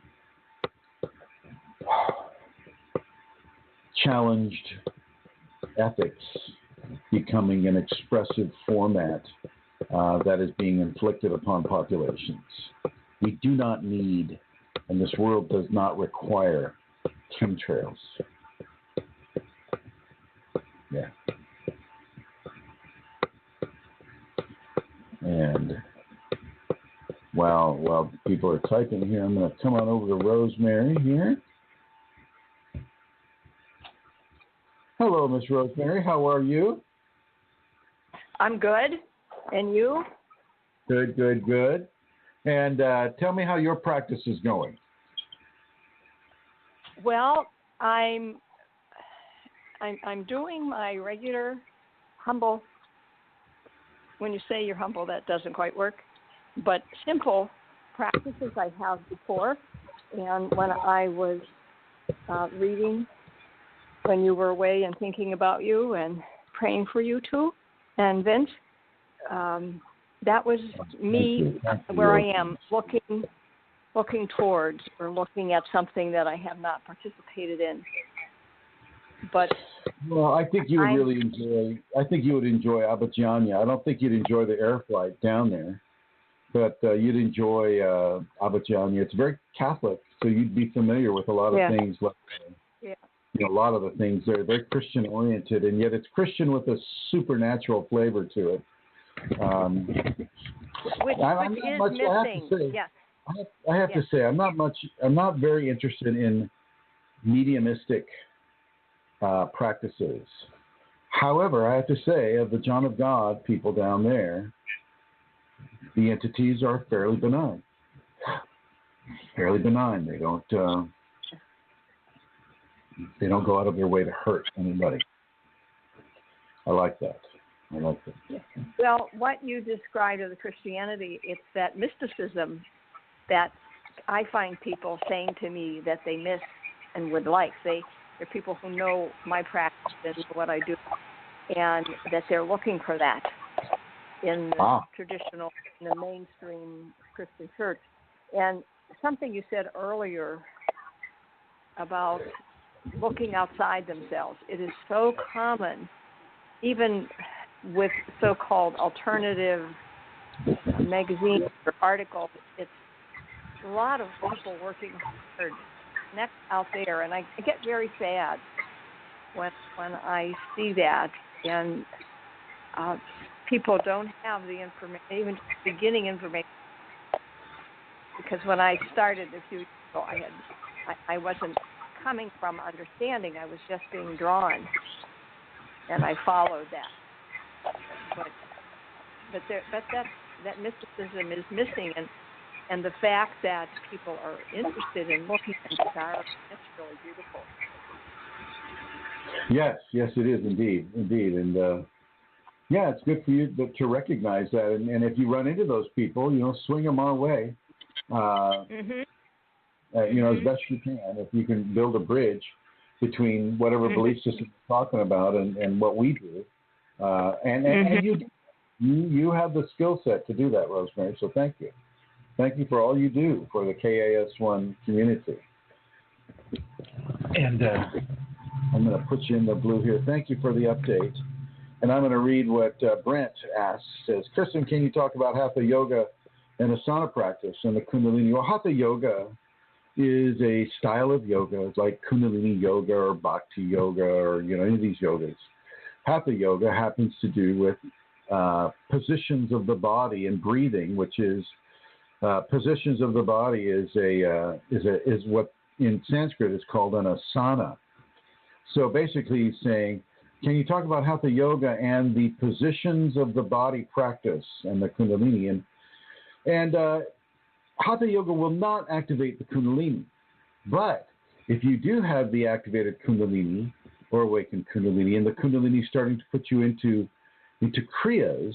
challenged ethics becoming an expressive format that is being inflicted upon populations. We do not need, and this world does not require, chemtrails. Yeah. And while people are typing here, I'm going to come on over to Rosemary here. Hello, Miss Rosemary. How are you? I'm good. And you? Good, good, good. And tell me how your practice is going. Well, I'm doing my regular humble. When you say you're humble, that doesn't quite work. But simple practices I have before. And when I was reading, when you were away and thinking about you and praying for you too, and Vince, that was me where I am looking towards or looking at something that I have not participated in. But I think you would really enjoy. I think you would enjoy Abidjania. I don't think you'd enjoy the air flight down there, but you'd enjoy Abidjania. It's very Catholic, so you'd be familiar with a lot of things. Like, a lot of the things there. They're Christian oriented, and yet it's Christian with a supernatural flavor to it. Which is missing. I have to say, I'm not very interested in mediumistic practices. However, I have to say, of the John of God people down there, the entities are fairly benign. Fairly benign. They don't go out of their way to hurt anybody. I like that. Well, what you described of the Christianity, it's that mysticism that I find people saying to me that they miss and would like. They're people who know my practice and what I do, and that they're looking for that in the traditional, in the mainstream Christian church. And something you said earlier about looking outside themselves. It is so common, even with so-called alternative magazines or articles. It's a lot of people working hard next out there, and I get very sad when I see that, and people don't have the information, even beginning information. Because when I started a few years ago, I wasn't coming from understanding. I was just being drawn, and I followed that. But that mysticism is missing, and the fact that people are interested in looking at the stars, that's really beautiful. Yes, it is indeed, and it's good for you to recognize that, and if you run into those people, swing them our way. As best you can, if you can build a bridge between whatever belief system you're talking about and what we do, And you have the skill set to do that, Rosemary. So thank you. Thank you for all you do for the KAS1 community. And I'm going to put you in the blue here. Thank you for the update. And I'm going to read what Brent asks. Says, Chrism, can you talk about Hatha Yoga and asana practice and the Kundalini? Well, Hatha Yoga is a style of yoga like Kundalini Yoga or Bhakti Yoga or, any of these yogas. Hatha Yoga happens to do with positions of the body and breathing, which is positions of the body is what in Sanskrit is called an asana. So basically he's saying, can you talk about Hatha Yoga and the positions of the body practice and the Kundalini? And Hatha Yoga will not activate the Kundalini. But if you do have the activated Kundalini or awakened Kundalini, and the Kundalini is starting to put you into Kriyas,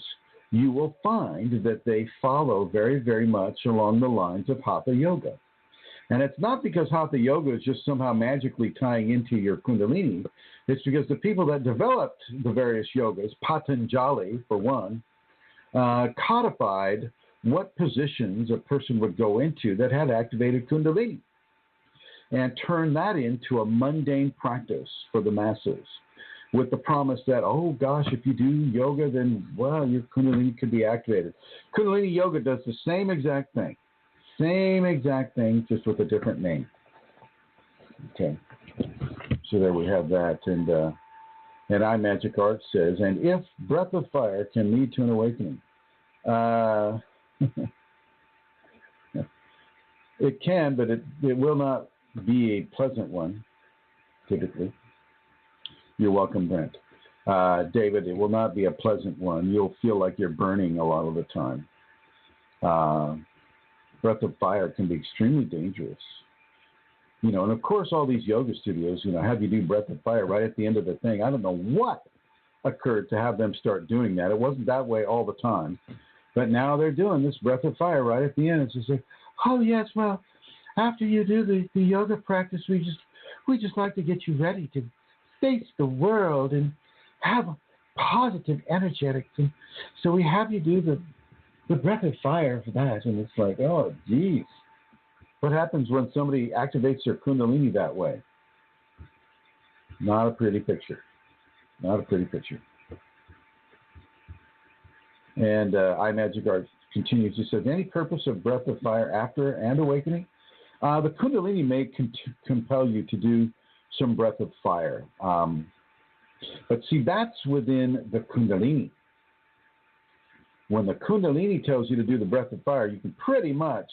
you will find that they follow very, very much along the lines of Hatha Yoga. And it's not because Hatha Yoga is just somehow magically tying into your Kundalini. It's because the people that developed the various yogas, Patanjali for one, codified what positions a person would go into that had activated Kundalini and turned that into a mundane practice for the masses with the promise that, oh gosh, if you do yoga, then, well, your Kundalini could be activated. Kundalini Yoga does the same exact thing. Same exact thing, just with a different name. Okay. So there we have that. And iMagic Art says, and if breath of fire can lead to an awakening. It can, but it will not be a pleasant one, typically. You're welcome, Brent. David, it will not be a pleasant one. You'll feel like you're burning a lot of the time. Breath of fire can be extremely dangerous. And of course, all these yoga studios, have you do breath of fire right at the end of the thing. I don't know what occurred to have them start doing that. It wasn't that way all the time. But now they're doing this breath of fire right at the end. It's just like, oh, yes, well, after you do the yoga practice, we just like to get you ready to face the world and have a positive energetics. And so we have you do the breath of fire for that. And it's like, oh, geez. What happens when somebody activates their Kundalini that way? Not a pretty picture. Not a pretty picture. And iMagic Art continues. He says, any purpose of breath of fire after and awakening? The Kundalini may compel you to do some breath of fire. But see, that's within the Kundalini. When the Kundalini tells you to do the breath of fire, you can pretty much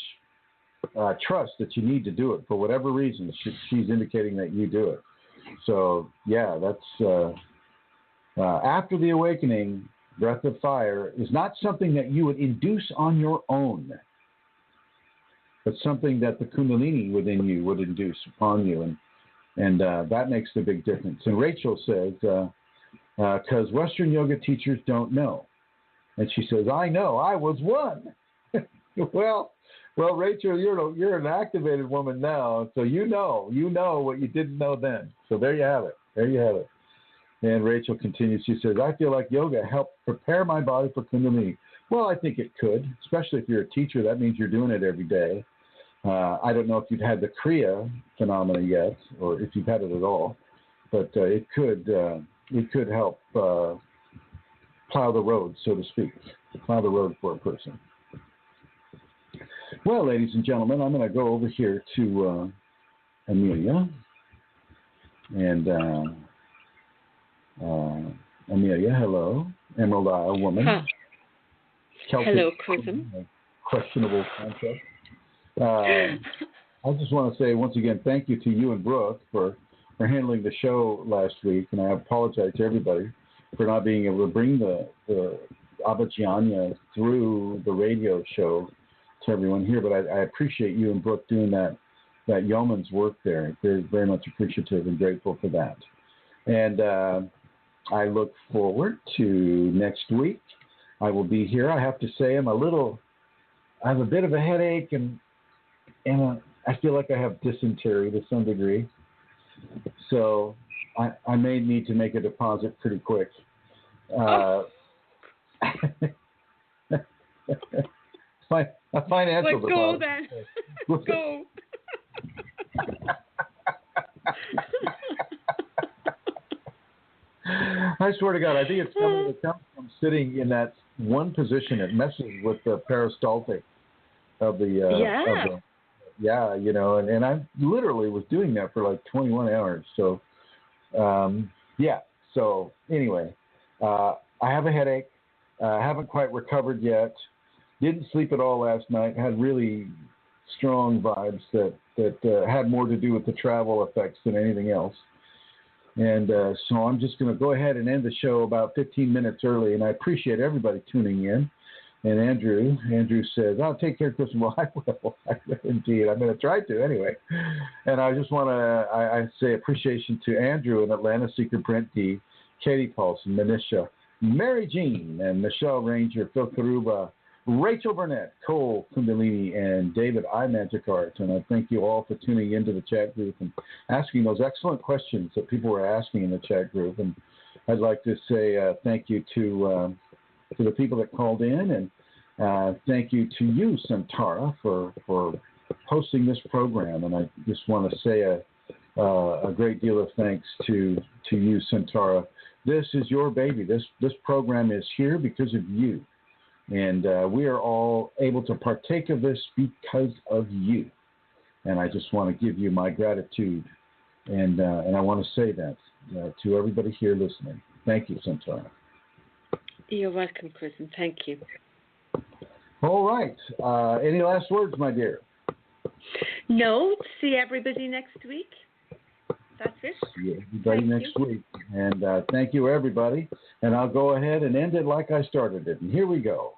trust that you need to do it for whatever reason. She's indicating that you do it. So, yeah, that's after the awakening, breath of fire is not something that you would induce on your own, but something that the Kundalini within you would induce upon you. And that makes the big difference. And Rachel says, because Western yoga teachers don't know. And she says, I know, I was one. Well, Rachel, you're an activated woman now, so you know what you didn't know then. So there you have it. And Rachel continues, she says, I feel like yoga helped prepare my body for Kundalini. Well, I think it could, especially if you're a teacher. That means you're doing it every day. I don't know if you've had the Kriya phenomena yet, or if you've had it at all, but it could help plow the road, so to speak, plow the road for a person. Well, ladies and gentlemen, I'm going to go over here to Amelia. And Amelia, hello. Emerald Isle woman. Huh. Celtic, hello, Chrism. Questionable concept. I just want to say once again, thank you to you and Brooke for handling the show last week. And I apologize to everybody for not being able to bring the Abhijnana through the radio show to everyone here, but I appreciate you and Brooke doing that yeoman's work there. Very, very much appreciative and grateful for that. And I look forward to next week. I will be here. I have to say I have a bit of a headache and I feel like I have dysentery to some degree. So I may need to make a deposit pretty quick. A financial Let's go deposit. then. Go. I swear to God, I think it comes from sitting in that one position. It messes with the peristaltic of the and I literally was doing that for like 21 hours. So so anyway, I have a headache. I haven't quite recovered yet. Didn't sleep at all last night. Had really strong vibes that had more to do with the travel effects than anything else. And so I'm just going to go ahead and end the show about 15 minutes early. And I appreciate everybody tuning in. And Andrew says, "I'll take care of Chris." Well, I will. Indeed. I'm going to try to anyway. And I just want to, I say appreciation to Andrew in Atlanta, Secret Brent D, Katie Paulson, Manisha, Mary Jean, and Michelle Ranger, Phil Karuba, Rachel Burnett, Cole Kundalini, and David I. Magicart. And I thank you all for tuning into the chat group and asking those excellent questions that people were asking in the chat group. And I'd like to say thank you to the people that called in, and thank you to you, Santara, for hosting this program. And I just want to say a great deal of thanks to you, Santara. This is your baby. This program is here because of you. And we are all able to partake of this because of you. And I just want to give you my gratitude. And I want to say that to everybody here listening. Thank you, Santana. You're welcome, Chris, and thank you. All right. Any last words, my dear? No. See everybody next week. That's it. See everybody next week. And thank you, everybody. And I'll go ahead and end it like I started it. And here we go.